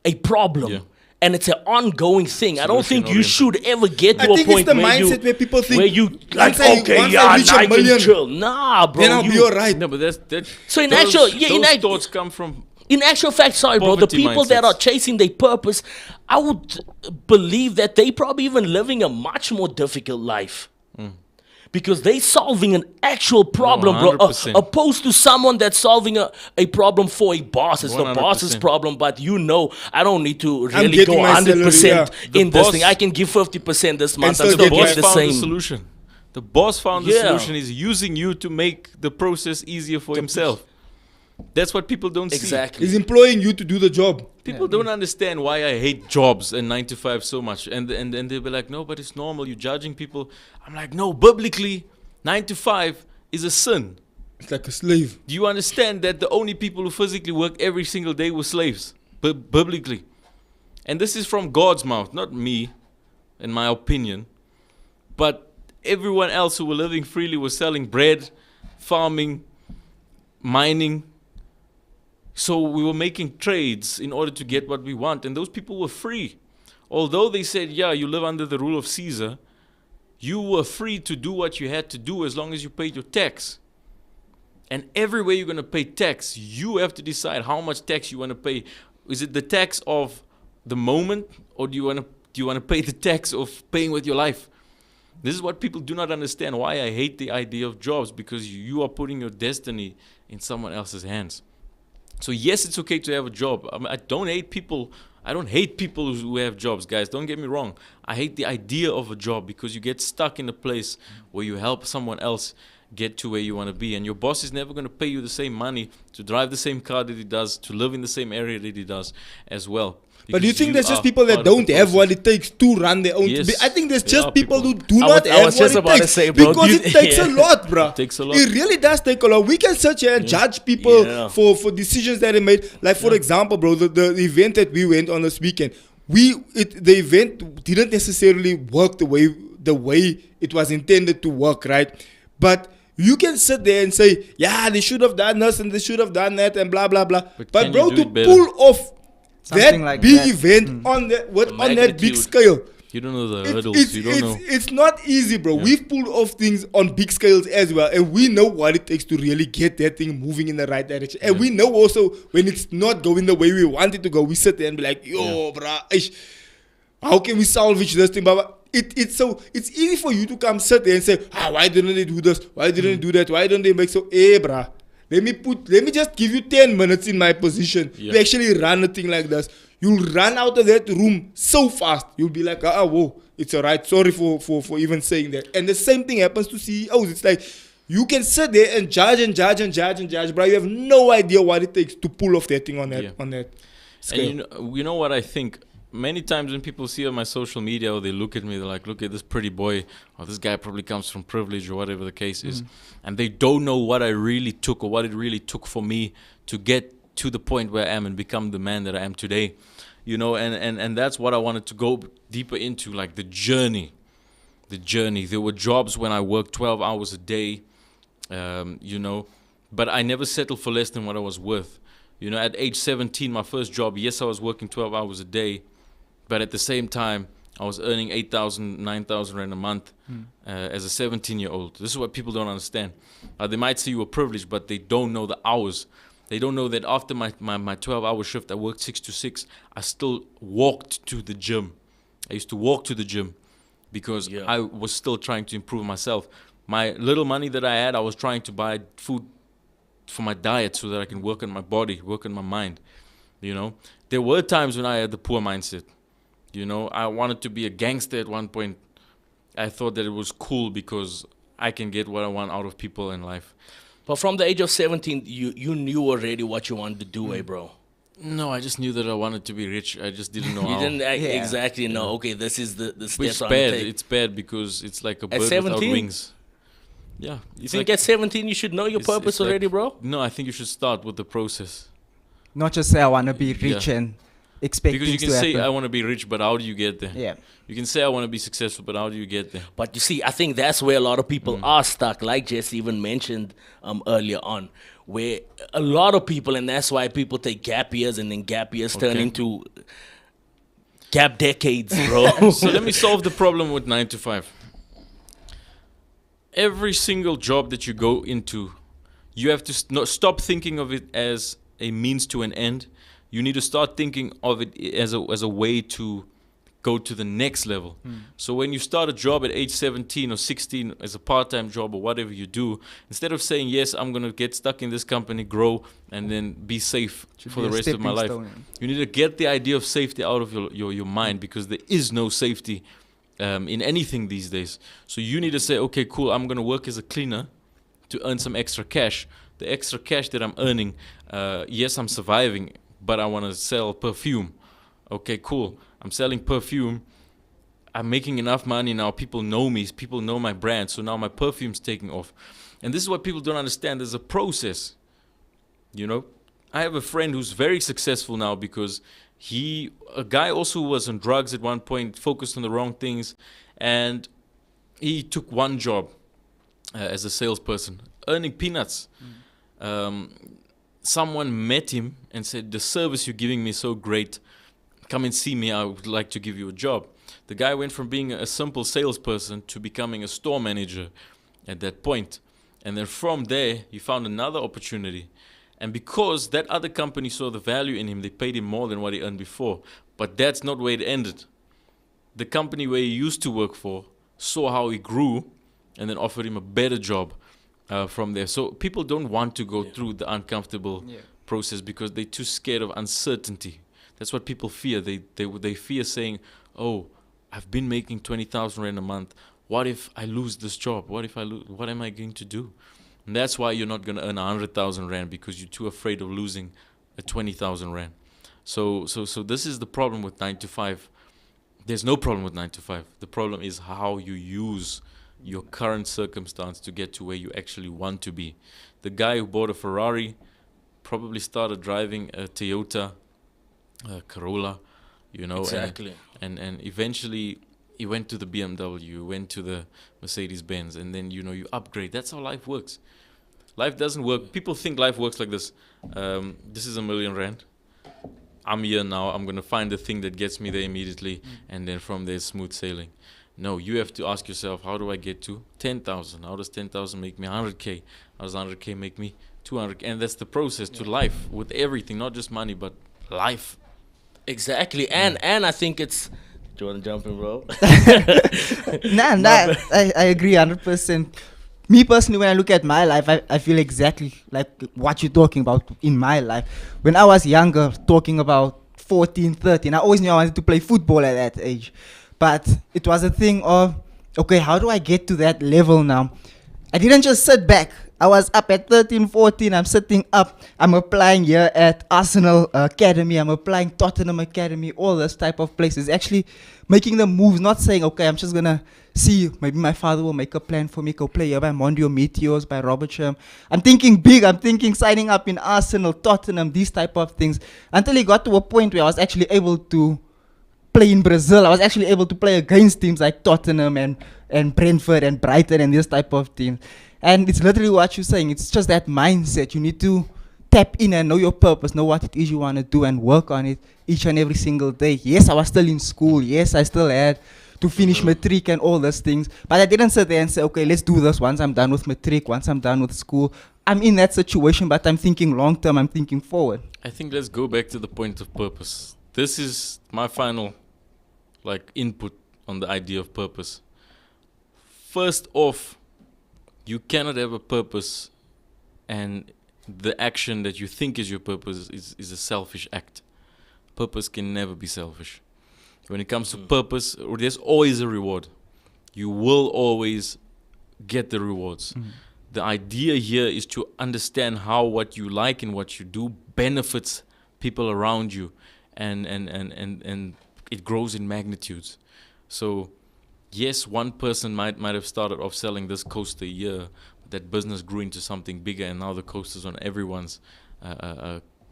Speaker 2: a problem.
Speaker 4: Yeah.
Speaker 2: And it's an ongoing thing. I don't think you
Speaker 4: Solution-oriented.
Speaker 2: should ever get to
Speaker 1: I
Speaker 2: a
Speaker 1: think
Speaker 2: point
Speaker 1: it's the
Speaker 2: where
Speaker 1: mindset where people think,
Speaker 2: where you like,
Speaker 1: once I
Speaker 2: okay,
Speaker 1: reach
Speaker 2: yeah,
Speaker 1: a
Speaker 2: now I can
Speaker 1: million,
Speaker 2: chill. Nah, bro.
Speaker 1: then I'll be alright.
Speaker 4: No, but that.
Speaker 2: So in
Speaker 4: those,
Speaker 2: actual- yeah, in
Speaker 4: those
Speaker 2: act-
Speaker 4: thoughts come from
Speaker 2: In actual fact, sorry, bro, the
Speaker 4: Poverty
Speaker 2: people that
Speaker 4: mindsets.
Speaker 2: are chasing their purpose, I would believe that they probably even living a much more difficult life. Because they solving an actual problem, bro,
Speaker 4: 100%.
Speaker 2: opposed to someone that's solving a problem for a boss. It's the
Speaker 4: 100%.
Speaker 2: boss's problem, but I don't need to really
Speaker 1: getting
Speaker 2: go
Speaker 1: my
Speaker 2: 100%
Speaker 1: salary,
Speaker 4: The
Speaker 2: in this
Speaker 4: boss-
Speaker 2: thing. I can give 50% this month.
Speaker 1: still
Speaker 2: I'm still
Speaker 1: get
Speaker 2: getting
Speaker 1: my-
Speaker 2: the
Speaker 4: found
Speaker 2: same.
Speaker 4: the solution. The boss found the
Speaker 2: Yeah.
Speaker 4: solution is using you to make the process easier for himself. That's what people don't see.
Speaker 2: Exactly.
Speaker 1: He's employing you to do the job.
Speaker 4: People don't understand why I hate jobs and 9 to 5 so much. And they'll be like, no, but it's normal. You're judging people. I'm like, no, biblically, 9 to 5 is a sin.
Speaker 1: It's like a slave.
Speaker 4: Do you understand that the only people who physically work every single day were slaves? Biblically. And this is from God's mouth, not me, in my opinion. But everyone else who were living freely was selling bread, farming, mining. So we were making trades in order to get what we want. And those people were free. Although they said, yeah, you live under the rule of Caesar, you were free to do what you had to do as long as you paid your tax. And everywhere you're going to pay tax, you have to decide how much tax you want to pay. Is it the tax of the moment, or do you want to pay the tax of paying with your life? This is what people do not understand. Why I hate the idea of jobs, because you are putting your destiny in someone else's hands. So yes, it's okay to have a job. I don't hate people. I don't hate people who have jobs, guys. Don't get me wrong. I hate the idea of a job, because you get stuck in a place where you help someone else get to where you want to be. And your boss is never going to pay you the same money to drive the same car that he does, to live in the same area that he does as well.
Speaker 1: But do you
Speaker 4: Because
Speaker 1: think there's just
Speaker 4: are
Speaker 1: people that
Speaker 4: part of the
Speaker 1: don't have
Speaker 4: process.
Speaker 1: what it takes to run their own?
Speaker 4: Yes,
Speaker 1: I think there's
Speaker 4: there
Speaker 1: just
Speaker 4: are
Speaker 1: people who
Speaker 4: people.
Speaker 1: do
Speaker 2: I
Speaker 1: not
Speaker 2: was
Speaker 1: have
Speaker 2: just
Speaker 1: what it
Speaker 2: about to
Speaker 1: takes.
Speaker 2: say, bro,
Speaker 1: because
Speaker 2: you-
Speaker 1: it takes a
Speaker 2: yeah.
Speaker 1: lot, bro.
Speaker 4: It takes a lot.
Speaker 1: It really does take a lot. We can sit here and judge people
Speaker 2: Yeah.
Speaker 1: for decisions that they made. Like, for example, bro, the event that we went on this weekend, the event didn't necessarily work the way it was intended to work, right? But you can sit there and say, yeah, they should have done this and they should have done that and blah blah blah.
Speaker 4: But
Speaker 1: But
Speaker 4: can
Speaker 1: bro,
Speaker 4: you do
Speaker 1: to
Speaker 4: it better?
Speaker 1: pull off
Speaker 3: Something
Speaker 1: that
Speaker 3: like
Speaker 1: big
Speaker 3: that.
Speaker 1: event on that on that big
Speaker 2: magnitude.
Speaker 1: scale.
Speaker 4: You don't know the
Speaker 1: It's,
Speaker 4: hurdles.
Speaker 1: it's,
Speaker 4: You don't
Speaker 1: it's,
Speaker 4: know.
Speaker 1: it's not easy, bro. We've pulled off things on big scales as well, and we know what it takes to really get that thing moving in the right direction. And we know also when it's not going the way we want it to go, we sit there and be like, yo, bruh, how can we salvage this thing? But it's easy for you to come sit there and say, why didn't they do this? Why didn't they do that? Why don't they make so? Bruh, let me just give you 10 minutes in my position to actually run a thing like this. You'll run out of that room so fast. You'll be like, whoa, it's alright. Sorry for even saying that. And the same thing happens to CEOs. It's like you can sit there and judge and judge and judge and judge, but you have no idea what it takes to pull off that thing on that scale.
Speaker 4: And you know what I think? Many times when people see on my social media or they look at me, they're like, look at this pretty boy, or this guy probably comes from privilege or whatever the case is. And they don't know what I really took or what it really took for me to get to the point where I am and become the man that I am today. You know, and that's what I wanted to go deeper into, like the journey. The journey. There were jobs when I worked 12 hours a day, you know, but I never settled for less than what I was worth. You know, at age 17, my first job, yes, I was working 12 hours a day, but at the same time, I was earning 8,000, 9,000 rand a month as a 17-year-old. This is what people don't understand. They might say you were privileged, but they don't know the hours. They don't know that after my 12-hour shift, I worked 6 to 6. I still walked to the gym. I used to walk to the gym because I was still trying to improve myself. My little money that I had, I was trying to buy food for my diet so that I can work on my body, work on my mind. You know, there were times when I had the poor mindset. You know, I wanted to be a gangster at one point. I thought that it was cool because I can get what I want out of people in life.
Speaker 2: But from the age of 17, you knew already what you wanted to do, bro.
Speaker 4: No, I just knew that I wanted to be rich. I just didn't know
Speaker 2: You
Speaker 4: how.
Speaker 2: didn't exactly know, okay, this is the
Speaker 4: Which
Speaker 2: steps
Speaker 4: is
Speaker 2: I'm
Speaker 4: bad.
Speaker 2: gonna take.
Speaker 4: It's bad because it's like a
Speaker 2: At
Speaker 4: bird without
Speaker 2: 17?
Speaker 4: wings. Yeah.
Speaker 2: You
Speaker 4: It's
Speaker 2: think
Speaker 4: like,
Speaker 2: at 17 you should know your purpose
Speaker 4: it's like-
Speaker 2: already, bro?
Speaker 4: No, I think you should start with the process.
Speaker 3: Not just say I want to be rich and expect
Speaker 4: Because you
Speaker 3: things
Speaker 4: can
Speaker 3: to
Speaker 4: say,
Speaker 3: happen.
Speaker 4: I want to be rich, but how do you get there?
Speaker 3: Yeah.
Speaker 4: You can say, I want to be successful, but how do you get there?
Speaker 2: But you see, I think that's where a lot of people are stuck, like Jesse even mentioned earlier on, where a lot of people, and that's why people take gap years and then gap years turn
Speaker 4: Okay.
Speaker 2: into gap decades, bro.
Speaker 4: So let me solve the problem with 9 to 5. Every single job that you go into, you have to stop thinking of it as a means to an end. You need to start thinking of it as a way to go to the next level. So when you start a job at age 17 or 16 as a part-time job or whatever you do, instead of saying, yes, I'm going to get stuck in this company, grow, and then be safe for the rest of my life, you need to get the idea of safety out of your mind, because there is no safety in anything these days. So you need to say, okay, cool, I'm going to work as a cleaner to earn some extra cash. The extra cash that I'm earning, yes, I'm surviving, but I want to sell perfume. Okay, cool. I'm selling perfume. I'm making enough money now. People know me. People know my brand. So now my perfume's taking off. And this is what people don't understand. There's a process. You know, I have a friend who's very successful now because a guy also who was on drugs at one point, focused on the wrong things, and he took one job as a salesperson, earning peanuts. Someone met him and said, the service you're giving me is so great. Come and see me. I would like to give you a job. The guy went from being a simple salesperson to becoming a store manager at that point. And then from there, he found another opportunity. And because that other company saw the value in him, they paid him more than what he earned before. But that's not where it ended. The company where he used to work for saw how he grew and then offered him a better job from there. So people don't want to go through the uncomfortable process because they're too scared of uncertainty. That's what people fear. They fear saying, oh, I've been making 20,000 rand a month. What if I lose this job? What if I lose? What am I going to do? And that's why you're not going to earn 100,000 rand, because you're too afraid of losing a 20,000 rand. So this is the problem with 9 to 5. There's no problem with 9 to 5. The problem is how you use your current circumstance to get to where you actually want to be. The guy who bought a Ferrari probably started driving a Toyota Corolla, you know.
Speaker 2: Exactly.
Speaker 4: And eventually you went to the BMW, you went to the Mercedes Benz, and then you know you upgrade. That's how life works. Life doesn't work. People think life works like this. This is R1,000,000. I'm here now. I'm gonna find the thing that gets me there immediately, and then from there smooth sailing. No, you have to ask yourself, how do I get to 10,000? How does 10,000 make me 100K? How does 100K make me 200? And that's the process to life with everything, not just money, but life.
Speaker 2: Exactly. And I think it's. Do you want to jump in, bro?
Speaker 3: I agree 100%. Me personally, when I look at my life, I feel exactly like what you're talking about in my life. When I was younger, talking about 14, 13, I always knew I wanted to play football at that age. But it was a thing of, okay, how do I get to that level now? I didn't just sit back. I was up at 13, 14. I'm sitting up. I'm applying here at Arsenal Academy. I'm applying Tottenham Academy, all this type of places. Actually making the moves, not saying, okay, I'm just going to see. Maybe my father will make a plan for me. Go play here by Mondio Meteors, by Robert Sherm. I'm thinking big. I'm thinking signing up in Arsenal, Tottenham, these type of things. Until it got to a point where I was actually able to play in Brazil. I was actually able to play against teams like Tottenham and Brentford and Brighton and this type of teams. And it's literally what you're saying. It's just that mindset. You need to tap in and know your purpose, know what it is you want to do, and work on it each and every single day. Yes, I was still in school. Yes, I still had to finish matric and all those things. But I didn't sit there and say, okay, let's do this once I'm done with matric, once I'm done with school. I'm in that situation, but I'm thinking long term. I'm thinking forward.
Speaker 4: I think let's go back to the point of purpose. This is my final input on the idea of purpose. First off, you cannot have a purpose and the action that you think is your purpose is a selfish act. Purpose can never be selfish. When it comes to purpose, there's always a reward. You will always get the rewards. The idea here is to understand how what you like and what you do benefits people around you, and it grows in magnitudes. So yes, one person might have started off selling this coaster a year, but that business grew into something bigger, and now the coaster's on everyone's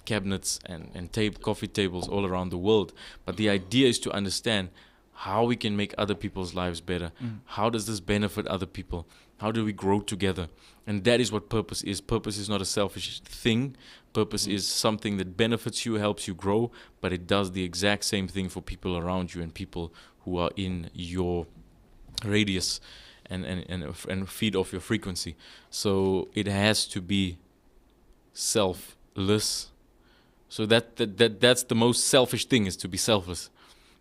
Speaker 4: cabinets and coffee tables all around the world. But the idea is to understand how we can make other people's lives better. How does this benefit other people? How do we grow together? And that is what purpose is. Purpose is not a selfish thing. Purpose is something that benefits you, helps you grow, but it does the exact same thing for people around you and people who are in your radius and feed off your frequency. So it has to be selfless. So that's the most selfish thing, is to be selfless,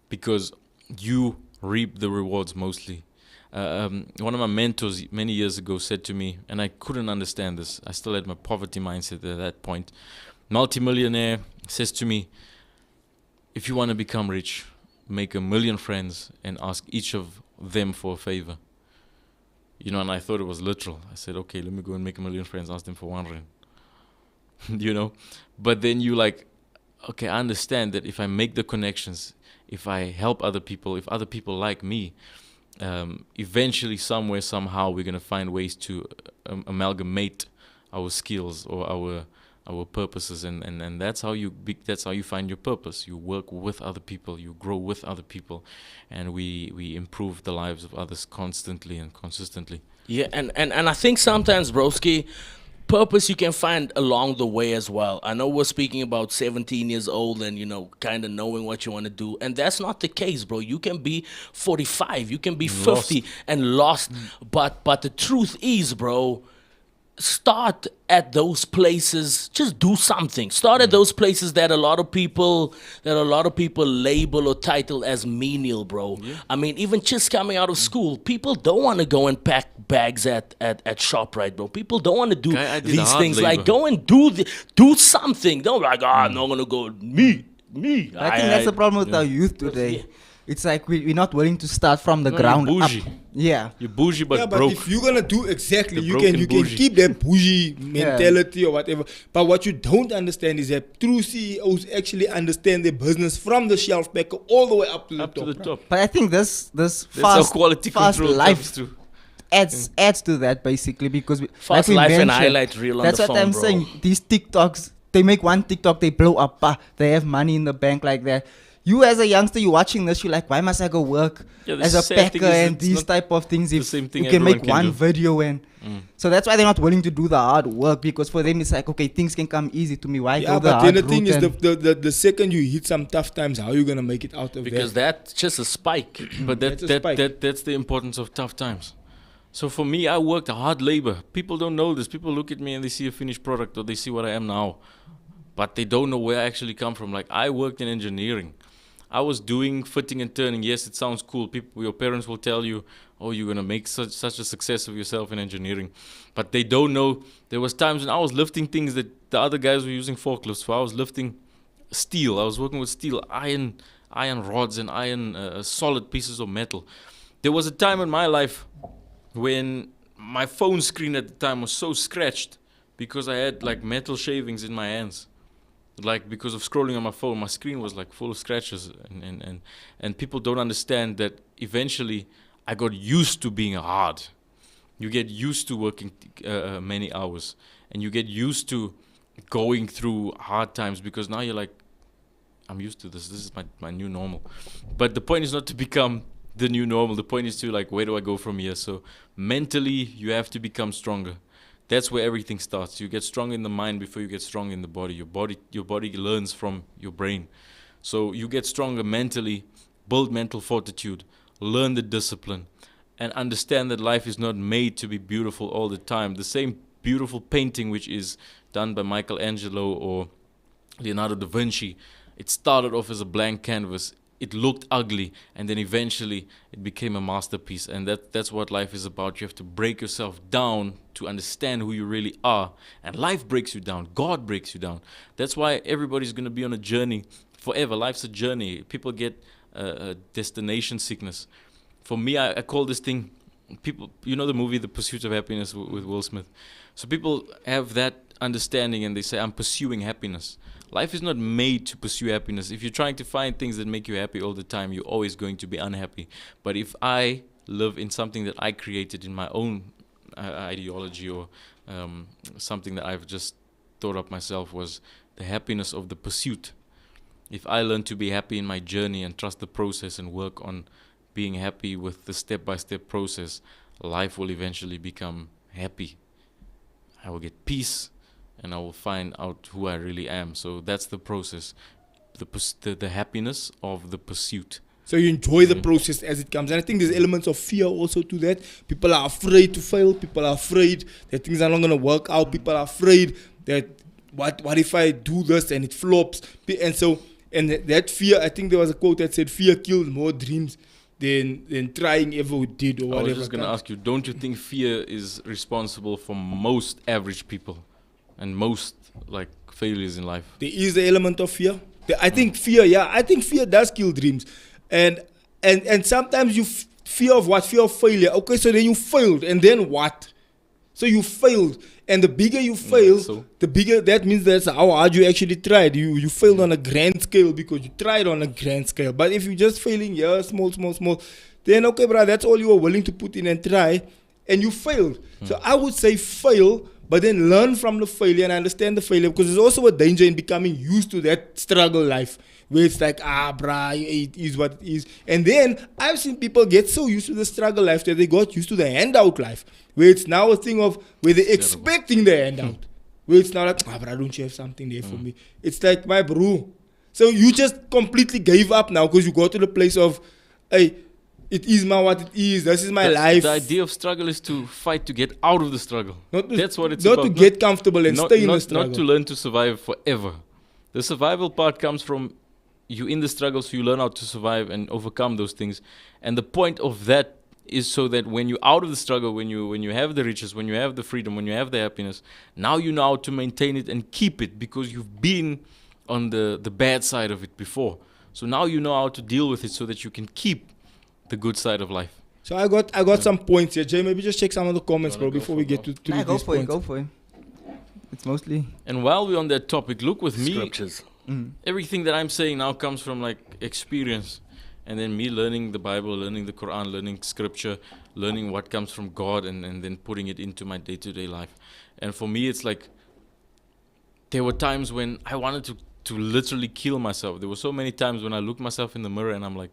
Speaker 4: because you reap the rewards mostly. One of my mentors many years ago said to me, and I couldn't understand this, I still had my poverty mindset at that point. Multimillionaire says to me, if you want to become rich, make 1 million friends and ask each of them for a favor. You know, and I thought it was literal. I said, okay, let me go and make 1 million friends, ask them for 1 rand. You know, but then you okay, I understand that if I make the connections, if I help other people, if other people like me, eventually somewhere, somehow, we're going to find ways to amalgamate our skills or our purposes, and that's how you find your purpose. You work with other people, you grow with other people, and we improve the lives of others constantly and consistently.
Speaker 2: Yeah, and I think sometimes, broski, purpose you can find along the way as well. I know we're speaking about 17 years old and, you know, kind of knowing what you want to do. And that's not the case, bro. You can be 45, you can be 50 and lost. But the truth is, bro, start at those places. Just do something. Start at those places that a lot of people label or title as menial, bro. Yeah. I mean, even just coming out of school, people don't want to go and pack bags at ShopRite, bro. People don't want to do these things.
Speaker 4: Labor.
Speaker 2: Like, go and do something. Don't be like, I'm not gonna go me.
Speaker 3: I think that's the problem with our youth today. Yeah. It's like we're not willing to start from the ground up. Yeah.
Speaker 4: You're bougie but
Speaker 1: but
Speaker 4: broke.
Speaker 1: if you're gonna do exactly, you can keep that bougie mentality or whatever. But what you don't understand is that true CEOs actually understand their business from the shelf back all the way up to the top.
Speaker 3: But I think this
Speaker 4: fast quality
Speaker 3: fast
Speaker 4: control
Speaker 3: life adds to that, basically, because
Speaker 2: fast life and highlight reel on the phone.
Speaker 3: That's what I'm saying. These TikToks, they make one TikTok, they blow up. They have money in the bank like that. you as a youngster, you're watching this, you're like, why must I go work
Speaker 4: Yeah, the
Speaker 3: as a
Speaker 4: sad thing
Speaker 3: packer
Speaker 4: is
Speaker 3: and
Speaker 4: it's
Speaker 3: these
Speaker 4: not
Speaker 3: type of things
Speaker 4: the
Speaker 3: if
Speaker 4: same thing
Speaker 3: you can make
Speaker 4: everyone can
Speaker 3: one
Speaker 4: do.
Speaker 3: video and
Speaker 4: Mm.
Speaker 3: so that's why they're not willing to do the hard work, because for them it's like, okay, things can come easy to me. Why
Speaker 1: Yeah,
Speaker 3: go the
Speaker 1: but
Speaker 3: hard
Speaker 1: then the thing
Speaker 3: route
Speaker 1: is,
Speaker 3: and-
Speaker 1: the second you hit some tough times, how are you gonna make it out of
Speaker 2: Because
Speaker 1: that?
Speaker 2: that's just a spike.
Speaker 4: But
Speaker 1: That's a spike.
Speaker 4: that's the importance of tough times. So for me, I worked hard labor. People don't know this. People look at me and they see a finished product, or they see what I am now, but they don't know where I actually come from. Like, I worked in engineering. I was doing fitting and turning. Yes, it sounds cool. People, your parents will tell you, "Oh, you're gonna make such a success of yourself in engineering," but they don't know there was times when I was lifting things that the other guys were using forklifts for. I was lifting steel. I was working with steel, iron rods, and iron solid pieces of metal. There was a time in my life when my phone screen at the time was so scratched because I had like metal shavings in my hands. Like, because of scrolling on my phone, my screen was like full of scratches, and people don't understand that eventually I got used to being hard. You get used to working many hours, and you get used to going through hard times, because now you're like, I'm used to this. This is my new normal. But the point is not to become the new normal. The point is to, like, where do I go from here? So mentally, you have to become stronger. That's where everything starts. You get strong in the mind before you get strong in the body. Your body learns from your brain. So you get stronger mentally, build mental fortitude, learn the discipline, and understand that life is not made to be beautiful all the time. The same beautiful painting which is done by Michelangelo or Leonardo da Vinci, it started off as a blank canvas. It looked ugly, and then eventually it became a masterpiece. And that's what life is about. You have to break yourself down to understand who you really are. And life breaks you down. God breaks you down. That's why everybody's going to be on a journey forever. Life's a journey. People get destination sickness. For me, I call this thing, people, you know the movie The Pursuit of Happiness with Will Smith. So people have that understanding and they say, I'm pursuing happiness. Life is not made to pursue happiness. If you're trying to find things that make you happy all the time, you're always going to be unhappy. But if I live in something that I created in my own ideology, or something that I've just thought up myself, was the happiness of the pursuit. If I learn to be happy in my journey and trust the process and work on being happy with the step-by-step process, life will eventually become happy. I will get peace, and I will find out who I really am. So that's the process, the happiness of the pursuit.
Speaker 1: So you enjoy the process as it comes. And I think there's elements of fear also to that. People are afraid to fail. People are afraid that things are not going to work out. People are afraid that what if I do this and it flops? And that fear, I think there was a quote that said, fear kills more dreams than trying ever did, or
Speaker 4: I
Speaker 1: whatever.
Speaker 4: was just going to ask you, don't you think fear is responsible for most average people and most like failures in life?
Speaker 1: There is the element of fear. I think fear does kill dreams. And sometimes you fear of what? Fear of failure. Okay, so then you failed, and then what? So you failed, and the bigger you fail, the bigger that means that's how hard you actually tried. You failed on a grand scale because you tried on a grand scale. But if you're just failing here, small, then okay, bro, that's all you were willing to put in and try, and you failed. So I would say fail, but then learn from the failure and understand the failure, because there's also a danger in becoming used to that struggle life, where it's like, bruh, it is what it is. And then I've seen people get so used to the struggle life that they got used to the handout life, where it's now a thing of where they're expecting the handout. Where it's now like, bruh, don't you have something there for me? It's like, my bro. So you just completely gave up now because you got to the place of, hey, it is what it is. This is my life.
Speaker 4: The idea of struggle is to fight to get out of the struggle. That's what it's
Speaker 1: not
Speaker 4: about.
Speaker 1: Not to get comfortable and stay in the struggle.
Speaker 4: Not to learn to survive forever. The survival part comes from you in the struggle, so you learn how to survive and overcome those things. And the point of that is so that when you're out of the struggle, when you have the riches, when you have the freedom, when you have the happiness, now you know how to maintain it and keep it, because you've been on the bad side of it before. So now you know how to deal with it so that you can keep the good side of life.
Speaker 1: So I got some points here. Jay, maybe just check some of the comments, bro, before we get to these points.
Speaker 3: Go for it. It's mostly.
Speaker 4: And while we're on that topic, look with me.
Speaker 2: Scriptures.
Speaker 4: Everything that I'm saying now comes from like experience, and then me learning the Bible, learning the Quran, learning scripture, learning what comes from God, and then putting it into my day-to-day life. And for me, it's like there were times when I wanted to to literally kill myself. There were so many times when I looked myself in the mirror and I'm like,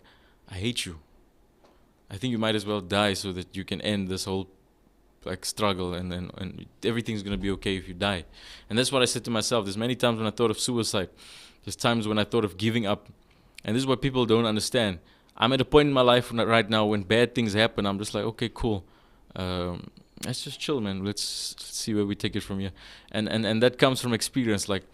Speaker 4: I hate you. I think you might as well die so that you can end this whole like struggle, and everything's gonna be okay if you die. And that's what I said to myself. There's many times when I thought of suicide. There's times when I thought of giving up. And this is what people don't understand. I'm at a point in my life right now when bad things happen. I'm just like, okay, cool. Let's just chill, man. Let's see where we take it from here. And that comes from experience. Like,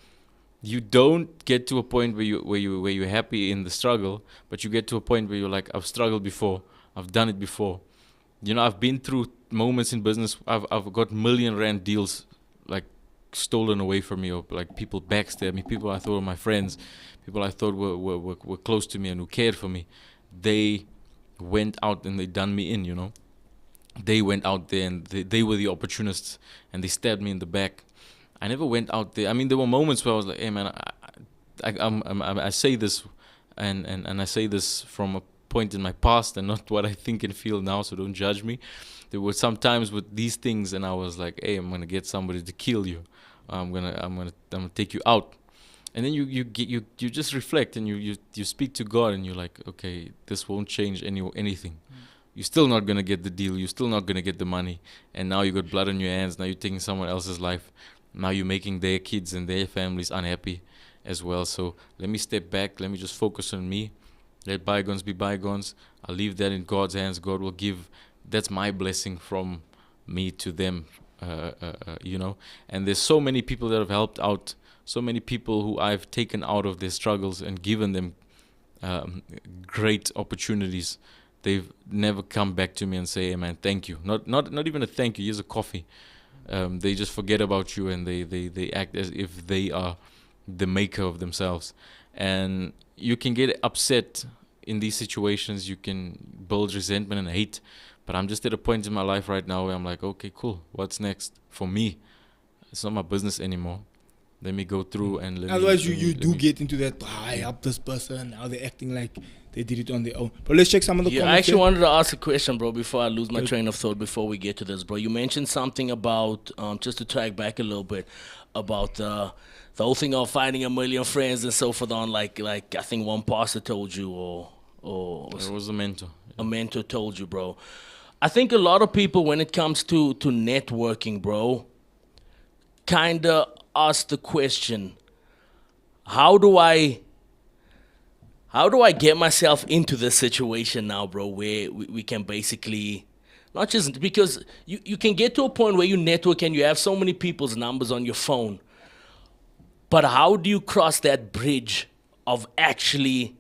Speaker 4: you don't get to a point where you're happy in the struggle, but you get to a point where you're like, I've struggled before. I've done it before. You know, I've been through moments in business. I've got R1,000,000 deals like stolen away from me, or like people backstab me, people I thought were my friends, people I thought were close to me and who cared for me. They went out and they done me in, you know. They went out there and they were the opportunists, and they stabbed me in the back. I never went out there. I mean, there were moments where I was like, hey man, I say this and I say this from a point in my past and not what I think and feel now, so don't judge me. There were some times with these things and I was like, hey, I'm gonna get somebody to kill you. I'm gonna take you out. And then you just reflect and you speak to God and you're like, okay, this won't change anything. You're still not gonna get the deal, you're still not gonna get the money, and now you got blood on your hands, now you're taking someone else's life, now you're making their kids and their families unhappy as well. So let me step back, let me just focus on me. Let bygones be bygones. I'll leave that in God's hands. God will give. That's my blessing from me to them, you know. And there's so many people that have helped out, so many people who I've taken out of their struggles and given them great opportunities. They've never come back to me and say, hey man, thank you. Not even a thank you, here's a coffee. They just forget about you and they act as if they are the maker of themselves. And you can get upset in these situations, you can build resentment and hate, but I'm just at a point in my life right now where I'm like, okay, cool, what's next for me? It's not my business anymore. Let me go through and
Speaker 1: otherwise you do get into that, I help this person, now they're acting like they did it on their own. But let's check some of the comments.
Speaker 2: I actually wanted to ask a question, bro, before I lose my train of thought, before we get to this, bro. You mentioned something about, just to track back a little bit, about the whole thing of finding 1,000,000 friends and so forth on, like I think one pastor told you, or
Speaker 4: it was a mentor.
Speaker 2: A mentor told you, bro. I think a lot of people, when it comes to networking, bro, kind of ask the question, how do I get myself into this situation now, bro, where we can basically, not just, because you can get to a point where you network and you have so many people's numbers on your phone, but how do you cross that bridge of actually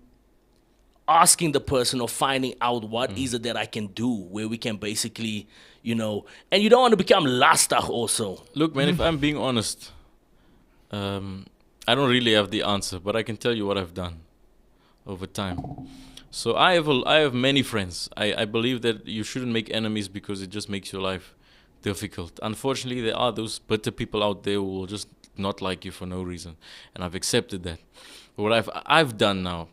Speaker 2: asking the person or finding out what is it that I can do, where we can basically, you know, and you don't want to become lastig also.
Speaker 4: Look, man, if I'm being honest, I don't really have the answer, but I can tell you what I've done over time. So I have many friends. I believe that you shouldn't make enemies because it just makes your life difficult. Unfortunately, there are those bitter people out there who will just not like you for no reason, and I've accepted that. But what I've done now,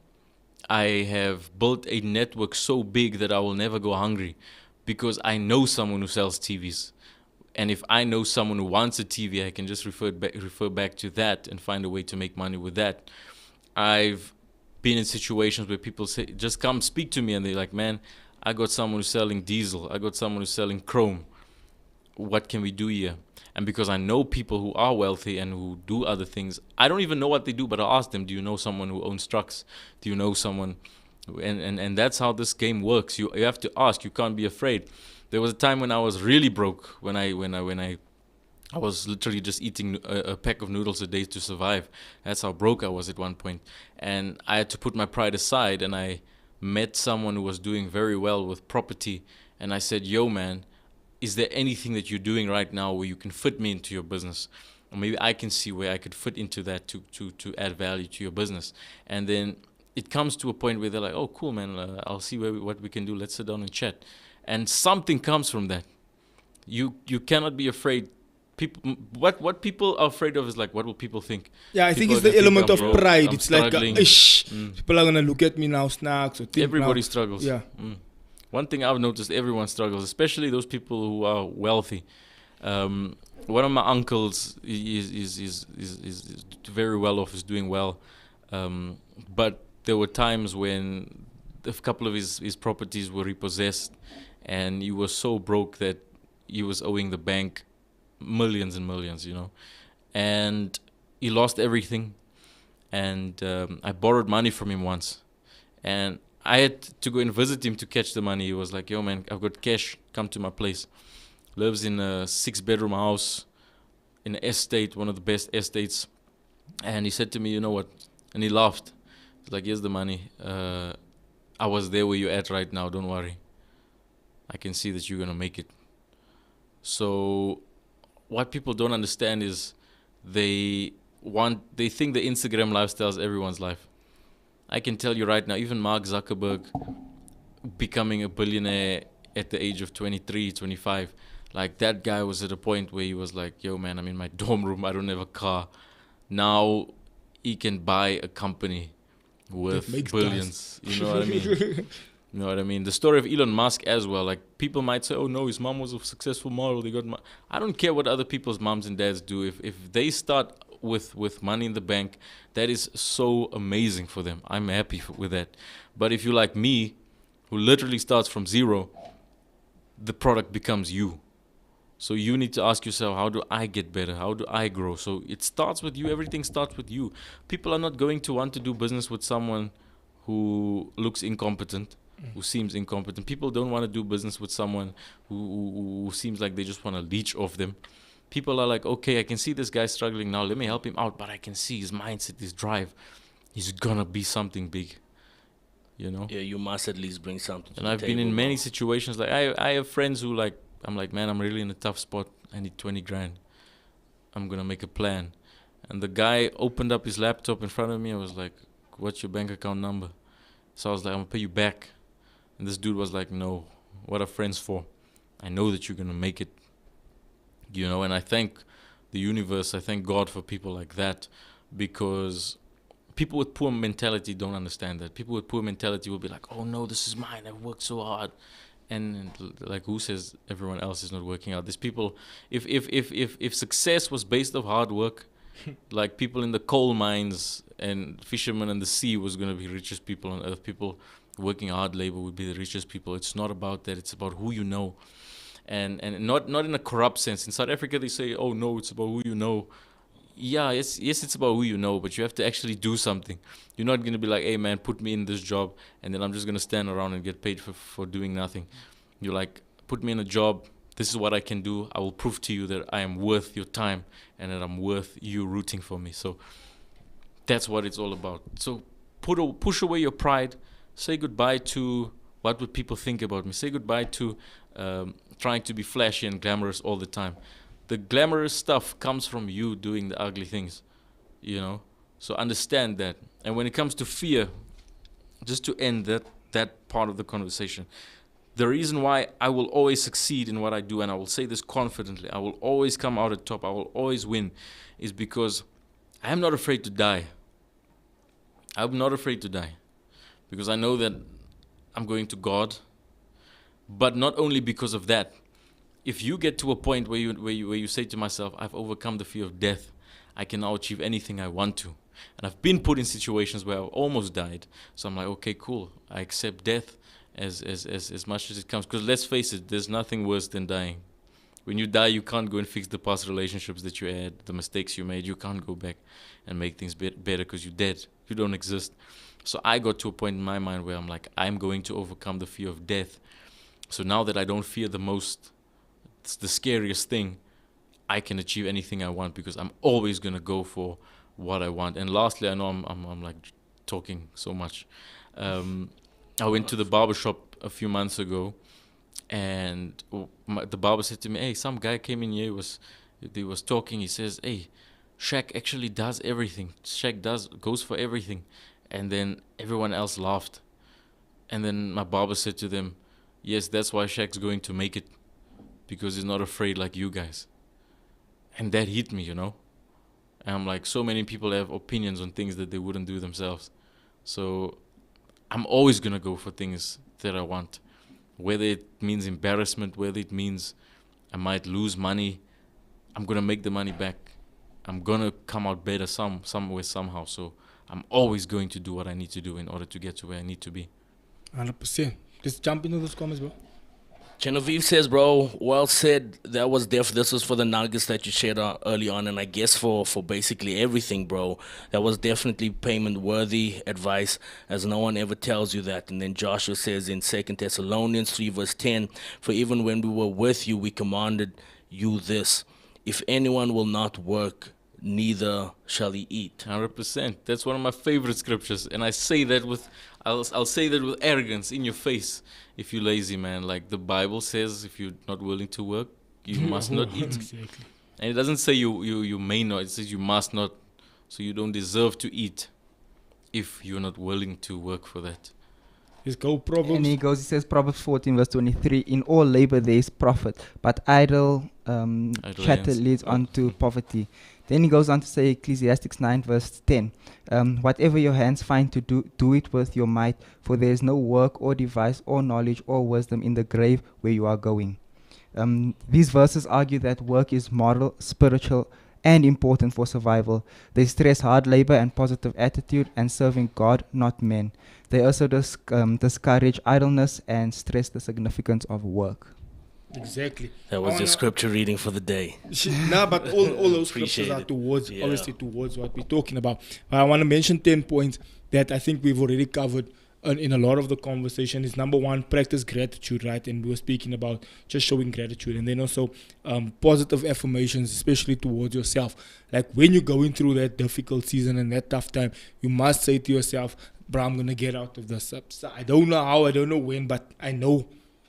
Speaker 4: I have built a network so big that I will never go hungry, because I know someone who sells TVs. And if I know someone who wants a TV, I can just refer back to that and find a way to make money with that. I've been in situations where people say, just come speak to me, and they're like, man, I got someone who's selling diesel. I got someone who's selling chrome. What can we do here? And because I know people who are wealthy and who do other things, I don't even know what they do, but I'll ask them, do you know someone who owns trucks? Do you know someone? And that's how this game works. You have to ask. You can't be afraid. There was a time when I was really broke, when I was literally just eating a pack of noodles a day to survive. That's how broke I was at one point. And I had to put my pride aside, and I met someone who was doing very well with property. And I said, yo, man, is there anything that you're doing right now where you can fit me into your business? Or maybe I can see where I could fit into that to add value to your business. And then it comes to a point where they're like, oh, cool, man, I'll see what we can do. Let's sit down and chat. And something comes from that. You cannot be afraid. People, what people are afraid of is like, what will people think?
Speaker 1: Yeah, I think it's the element of pride. It's struggling. Like, people are going to look at me now, snacks. Or
Speaker 4: Everybody
Speaker 1: now.
Speaker 4: struggles.
Speaker 1: Yeah.
Speaker 4: One thing I've noticed, everyone struggles, especially those people who are wealthy. one of my uncles is very well off, is doing well, but there were times when a couple of his properties were repossessed, and he was so broke that he was owing the bank millions and millions, and he lost everything. And I borrowed money from him once, and I had to go and visit him to catch the money. He was like, "Yo, man, I've got cash. Come to my place." Lives in a 6-bedroom house in an estate, one of the best estates. And he said to me, "You know what?" And he laughed. He's like, "Here's the money. I was there where you're at right now. Don't worry. I can see that you're gonna make it." So, what people don't understand is they think the Instagram lifestyle is everyone's life. I can tell you right now, even Mark Zuckerberg becoming a billionaire at the age of 23, 25, like that guy was at a point where he was like, "Yo, man, I'm in my dorm room. I don't have a car." Now he can buy a company with billions. You know what I mean? You know what I mean? The story of Elon Musk as well. Like, people might say, "Oh no, his mom was a successful model. They got." I don't care what other people's moms and dads do. If they start with money in the bank, that is so amazing for them. I'm happy with that. But if you're like me, who literally starts from zero, the product becomes you. So you need to ask yourself, how do I get better? How do I grow? So it starts with you. Everything starts with you. People are not going to want to do business with someone who looks incompetent, who seems incompetent. People don't want to do business with someone who seems like they just want to leech off them. People are like, "Okay, I can see this guy struggling now. Let me help him out." But I can see his mindset, his drive. He's going to be something big,
Speaker 2: Yeah, you must at least bring something to
Speaker 4: And
Speaker 2: the
Speaker 4: I've been in
Speaker 2: table,
Speaker 4: many
Speaker 2: bro.
Speaker 4: situations. Like, I have friends who, like, I'm like, "Man, I'm really in a tough spot. I need 20 grand. I'm going to make a plan." And the guy opened up his laptop in front of me. I was like, "What's your bank account number?" So I was like, "I'm going to pay you back." And this dude was like, "No, what are friends for? I know that you're going to make it." And I thank the universe, I thank God for people like that, because people with poor mentality don't understand that. People with poor mentality will be like, "Oh no, this is mine. I've worked so hard." And like, who says everyone else is not working out? These people, if success was based off hard work, like people in the coal mines and fishermen in the sea was going to be richest people on earth. People working hard labor would be the richest people. It's not about that. It's about who you know, and not in a corrupt sense. In South Africa, they say, "Oh no, it's about who you know." Yeah, yes, it's about who you know, but you have to actually do something. You're not gonna be like, "Hey man, put me in this job, and then I'm just gonna stand around and get paid for doing nothing." You're like, "Put me in a job. This is what I can do. I will prove to you that I am worth your time and that I'm worth you rooting for me." So that's what it's all about. So push away your pride. Say goodbye to what would people think about me. Say goodbye to trying to be flashy and glamorous all the time. The glamorous stuff comes from you doing the ugly things. So understand that. And when it comes to fear, just to end that part of the conversation, the reason why I will always succeed in what I do, and I will say this confidently, I will always come out at top, I will always win, is because I am not afraid to die. I'm not afraid to die, because I know that I'm going to God. But not only because of that. If you get to a point where you say to myself, "I've overcome the fear of death, I can now achieve anything I want to," and I've been put in situations where I've almost died, so I'm like, "Okay, cool. I accept death as much as it comes." Because let's face it, there's nothing worse than dying. When you die, you can't go and fix the past relationships that you had, the mistakes you made. You can't go back and make things better because you're dead. You don't exist. So I got to a point in my mind where I'm like, I'm going to overcome the fear of death. So now that I don't fear it's the scariest thing, I can achieve anything I want, because I'm always going to go for what I want. And lastly, I know I'm like talking so much. I went to the barber shop a few months ago, and the barber said to me, "Hey, some guy came in here, he was talking. He says, 'Hey, Shaq actually does everything. Shaq goes for everything.'" And then everyone else laughed. And then my barber said to them, "Yes, that's why Shaq's going to make it, because he's not afraid like you guys." And that hit me. And I'm like, so many people have opinions on things that they wouldn't do themselves. So I'm always going to go for things that I want, whether it means embarrassment, whether it means I might lose money. I'm gonna make the money back. I'm gonna come out better somewhere somehow. So I'm always going to do what I need to do in order to get to where I need to be.
Speaker 1: 100%. Just jump into those comments, bro.
Speaker 2: Genevieve says, bro, well said. This was for the nuggets that you shared early on, and I guess for basically everything, bro. That was definitely payment worthy advice, as no one ever tells you that. And then Joshua says in 2 Thessalonians 3 verse 10, for even when we were with you, we commanded you this: if anyone will not work, neither shall he eat.
Speaker 4: 100%. That's one of my favorite scriptures, and I say that I'll say that with arrogance in your face. If you're lazy, man, like the Bible says, if you're not willing to work, you must not eat.
Speaker 1: Exactly.
Speaker 4: And it doesn't say you may not. It says you must not. So you don't deserve to eat if you're not willing to work for that.
Speaker 1: Let's go, Proverbs.
Speaker 3: And he says, Proverbs 14, verse 23, in all labor there is profit, but idle chatter leads on to poverty. Then he goes on to say, Ecclesiastes 9, verse 10, whatever your hands find to do it with your might, for there is no work or device or knowledge or wisdom in the grave where you are going. These verses argue that work is moral, spiritual, and important for survival. They stress hard labor and positive attitude and serving God, not men. They also discourage idleness and stress the significance of work.
Speaker 1: Exactly.
Speaker 2: That was your scripture reading for the day.
Speaker 1: Nah, but all those
Speaker 2: Appreciate
Speaker 1: scriptures are
Speaker 2: it.
Speaker 1: towards,
Speaker 2: Yeah.
Speaker 1: obviously towards what we're talking about. But I want to mention 10 points that I think we've already covered in a lot of the conversation. Is number one, practice gratitude, right? And we were speaking about just showing gratitude. And then also positive affirmations, especially towards yourself. Like when you're going through that difficult season and that tough time, you must say to yourself, bro, I'm going to get out of this. I don't know how, I don't know when, but I know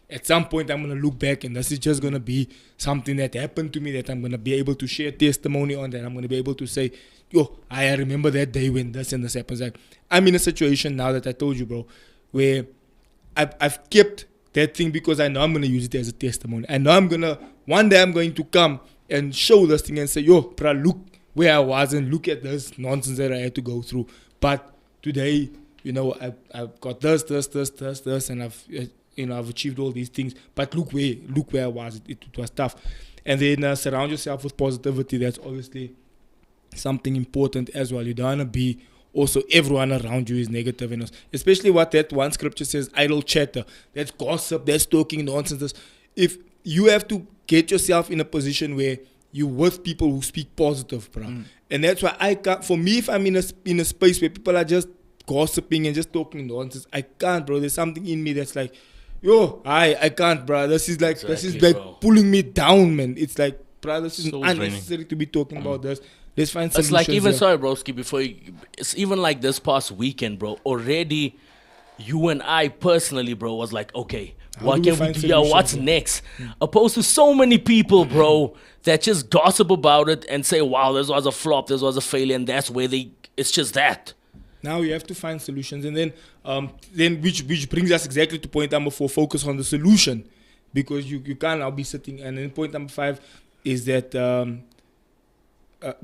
Speaker 1: at some point I'm going to look back and this is just going to be something that happened to me that I'm going to be able to share testimony on, that I'm going to be able to say, yo, I remember that day when this and this happens. Like, I'm in a situation now that I told you, bro, where I've kept that thing because I know I'm going to use it as a testimony. I know one day I'm going to come and show this thing and say, yo, bro, look where I was and look at this nonsense that I had to go through. But today, you know, I've got this, and I've achieved all these things. But look where I was. It was tough. And then surround yourself with positivity. That's obviously something important as well. You don't want to be also everyone around you is negative, and especially what that one scripture says, idle chatter. That's gossip. That's talking nonsense. If you have to get yourself in a position where you're with people who speak positive, bro. And that's why I can't. For me, if I'm in a space where people are just gossiping and just talking nonsense, I can't, bro. There's something in me that's like, yo, I can't, bro. This is like
Speaker 2: Bro.
Speaker 1: pulling me down, man. It's like, bro, this is
Speaker 4: Soul
Speaker 1: unnecessary to be talking about this. Let's find
Speaker 2: It's
Speaker 1: solutions.
Speaker 2: like even,
Speaker 1: here.
Speaker 2: sorry, broski, it's even like this past weekend, bro. Already, you and I personally, bro, was like, okay,
Speaker 1: How
Speaker 2: what
Speaker 1: do we
Speaker 2: can we
Speaker 1: find
Speaker 2: do?
Speaker 1: solutions,
Speaker 2: What's
Speaker 1: bro?
Speaker 2: next? Opposed to so many people, bro, that just gossip about it and say, wow, this was a flop, this was a failure, and that's where it's just that.
Speaker 1: Now you have to find solutions, and then which brings us exactly to point number 4: focus on the solution, because you can't now be sitting. And then point number 5 is that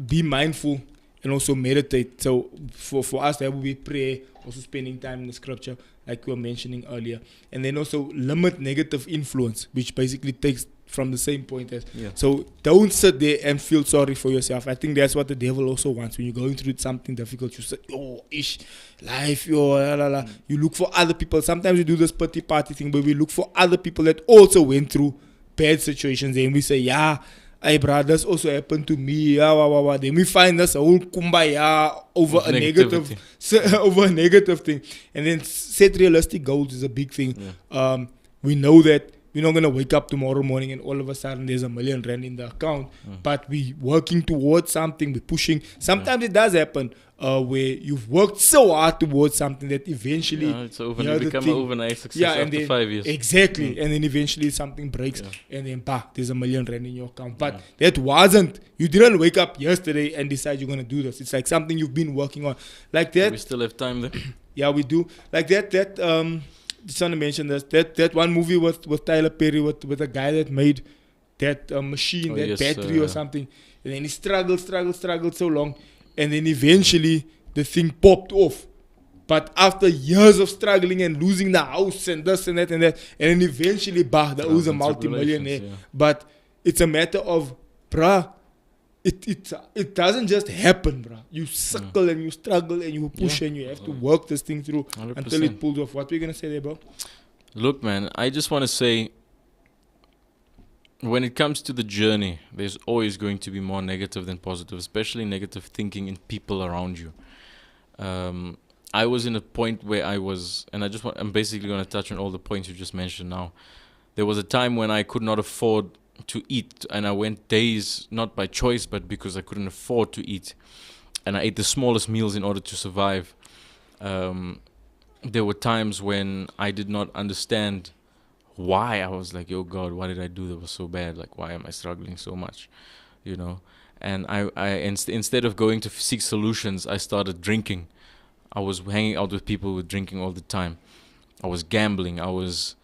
Speaker 1: be mindful and also meditate. So for us, that will be prayer, also spending time in the scripture, like we were mentioning earlier, and then also limit negative influence, which basically takes from the same point as.
Speaker 4: Yeah.
Speaker 1: So don't sit there and feel sorry for yourself. I think that's what the devil also wants. When you're going through something difficult, you say, oh, life, la, la, la. You look for other people. Sometimes we do this pity party thing, but we look for other people that also went through bad situations, and we say, yeah, hey, brother, this also happened to me. Yeah, wah. Then we find this whole kumbaya over
Speaker 4: Of
Speaker 1: a negative, over a negative thing. And then set realistic goals is a big thing.
Speaker 4: Yeah.
Speaker 1: We know that we're not going to wake up tomorrow morning and all of a sudden there's R1 million in the account. But we're working towards something. We're pushing. Sometimes it does happen where you've worked so hard towards something that eventually
Speaker 4: It's
Speaker 1: you
Speaker 4: become an overnight success
Speaker 1: and
Speaker 4: after
Speaker 1: then,
Speaker 4: 5 years.
Speaker 1: Exactly. And then eventually something breaks and then there's R1 million in your account. But that wasn't, you didn't wake up yesterday and decide you're going to do this. It's like something you've been working on. Like that.
Speaker 4: We still have time there.
Speaker 1: Yeah, we do. Like that just want to mention this. That one movie with Tyler Perry with a guy that made that machine, battery or something. And then he struggled so long. And then eventually the thing popped off. But after years of struggling and losing the house and this and that, and then eventually, the was a multi-millionaire.
Speaker 4: Yeah.
Speaker 1: But it's a matter of, bruh, it doesn't just happen, bro. You suckle and you struggle and you push and you have to work this thing through
Speaker 4: 100%.
Speaker 1: until it pulls off. What were you gonna say there, bro?
Speaker 4: Look, man, I just want to say, when it comes to the journey, there's always going to be more negative than positive, especially negative thinking in people around you. I was in a point where I'm basically going to touch on all the points you just mentioned now. There was a time when I could not afford to eat, and I went days, not by choice, but because I couldn't afford to eat. And I ate the smallest meals in order to survive. There were times when I did not understand why. I was like, yo, God, what did I do that was so bad? Like, why am I struggling so much? You know? And instead of going to seek solutions, I started drinking. I was hanging out with people who were drinking all the time. I was gambling. I was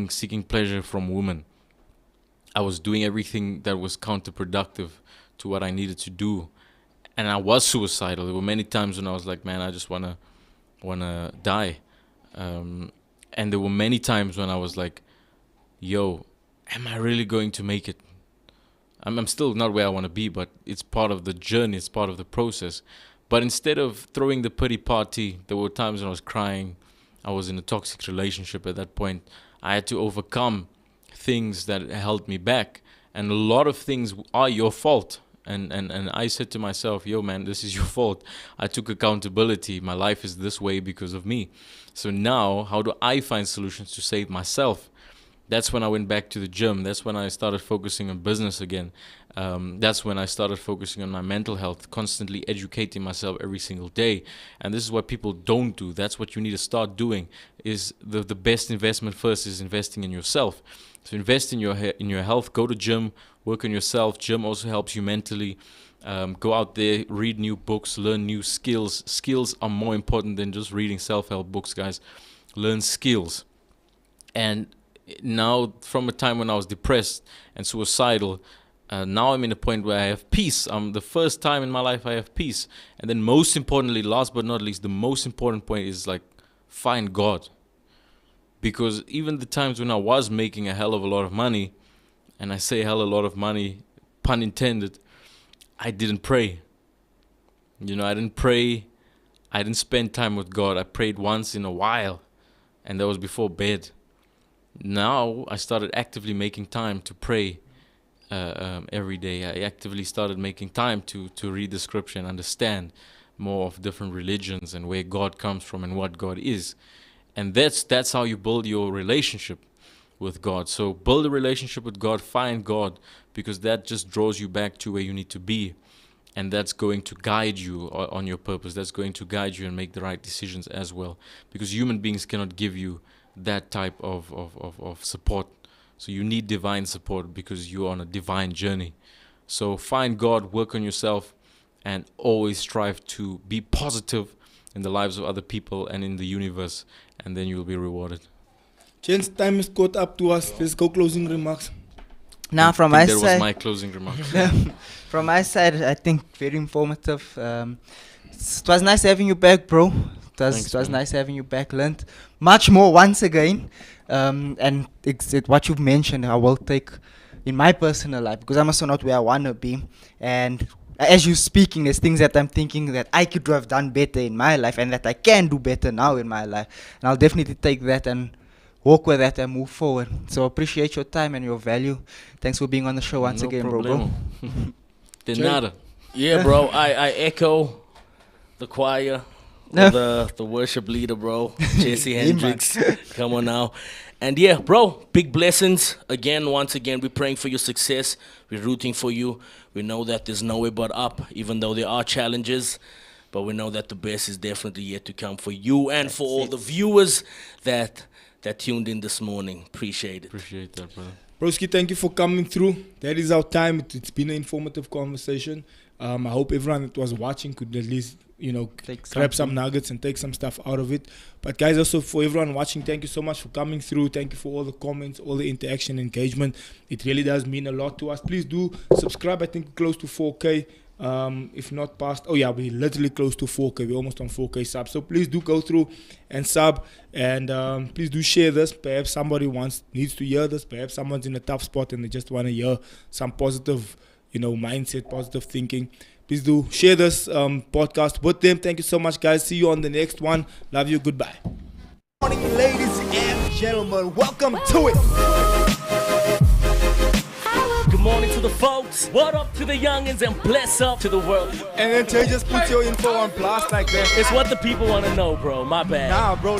Speaker 4: seeking pleasure from women. I was doing everything that was counterproductive to what I needed to do. And I was suicidal. There were many times when I was like, man, I just wanna die. And there were many times when I was like, yo, am I really going to make it? I'm still not where I want to be, but it's part of the journey. It's part of the process. But instead of throwing the pity party, there were times when I was crying. I was in a toxic relationship at that point. I had to overcome things that held me back. And a lot of things are your fault. And I said to myself, yo, man, this is your fault. I took accountability. My life is this way because of me. So now, how do I find solutions to save myself? That's when I went back to the gym. That's when I started focusing on business again. That's when I started focusing on my mental health, constantly educating myself every single day. And this is what people don't do. That's what you need to start doing. Is the best investment first is investing in yourself. So invest in your health. Go to gym, work on yourself. Gym also helps you mentally. Go out there, read new books, learn new skills. Skills are more important than just reading self-help books, guys. Learn skills. And now, from a time when I was depressed and suicidal, now I'm in a point where I have peace. The first time in my life I have peace. And then most importantly, last but not least, the most important point is like, find God. Because even the times when I was making a hell of a lot of money, and I say hell of a lot of money, pun intended, I didn't pray. You know, I didn't pray. I didn't spend time with God. I prayed once in a while, and that was before bed. Now I started actively making time to pray every day. I actively started making time to read the scripture and understand more of different religions and where God comes from and what God is. And that's how you build your relationship with God. So build a relationship with God, find God, because that just draws you back to where you need to be. And that's going to guide you on your purpose. That's going to guide you and make the right decisions as well. Because human beings cannot give you that type of support. So you need divine support because you're on a divine journey. So find God, work on yourself, and always strive to be positive in the lives of other people and in the universe, and then you'll be rewarded.
Speaker 1: Gents, time is caught up to us. Let's go closing remarks.
Speaker 3: Now, from my
Speaker 4: That was
Speaker 3: side,
Speaker 4: my closing remark.
Speaker 3: from my side, I think very informative. It was nice having you back, bro. It was nice having you back. Learned much more once again. And what you've mentioned, I will take in my personal life, because I'm also not where I want to be. And as you're speaking, there's things that I'm thinking that I could have done better in my life and that I can do better now in my life. And I'll definitely take that and walk with that and move forward. So appreciate your time and your value. Thanks for being on the show once again, bro.
Speaker 4: De nada.
Speaker 2: Yeah, bro. I echo the choir, the worship leader, bro. Jesse Hendricks. Come on now. And yeah, bro, big blessings. Again, once again, we're praying for your success. We're rooting for you. We know that there's no way but up, even though there are challenges. But we know that the best is definitely yet to come for you and for all the viewers that tuned in this morning. Appreciate it.
Speaker 4: Appreciate that, brother.
Speaker 1: Broski, thank you for coming through. That is our time. It's been an informative conversation. I hope everyone that was watching could at least, grab some nuggets and take some stuff out of it. But guys, also for everyone watching, thank you so much for coming through. Thank you for all the comments, all the interaction, engagement. It really does mean a lot to us. Please do subscribe. I think we're close to 4K. If not past, we're literally close to 4K. We're almost on 4K subs. So please do go through and sub, and please do share this. Perhaps somebody needs to hear this. Perhaps someone's in a tough spot and they just want to hear some positive mindset, positive thinking. Please do share this podcast with them. Thank you so much, guys. See you on the next one. Love you. Goodbye. Good morning, ladies and gentlemen. Welcome to it.
Speaker 2: Good morning to the folks. What up to the youngins and bless up to the world.
Speaker 1: And then Tay just put your info on blast like that.
Speaker 2: It's what the people want to know, bro. My bad.
Speaker 1: Nah, bro.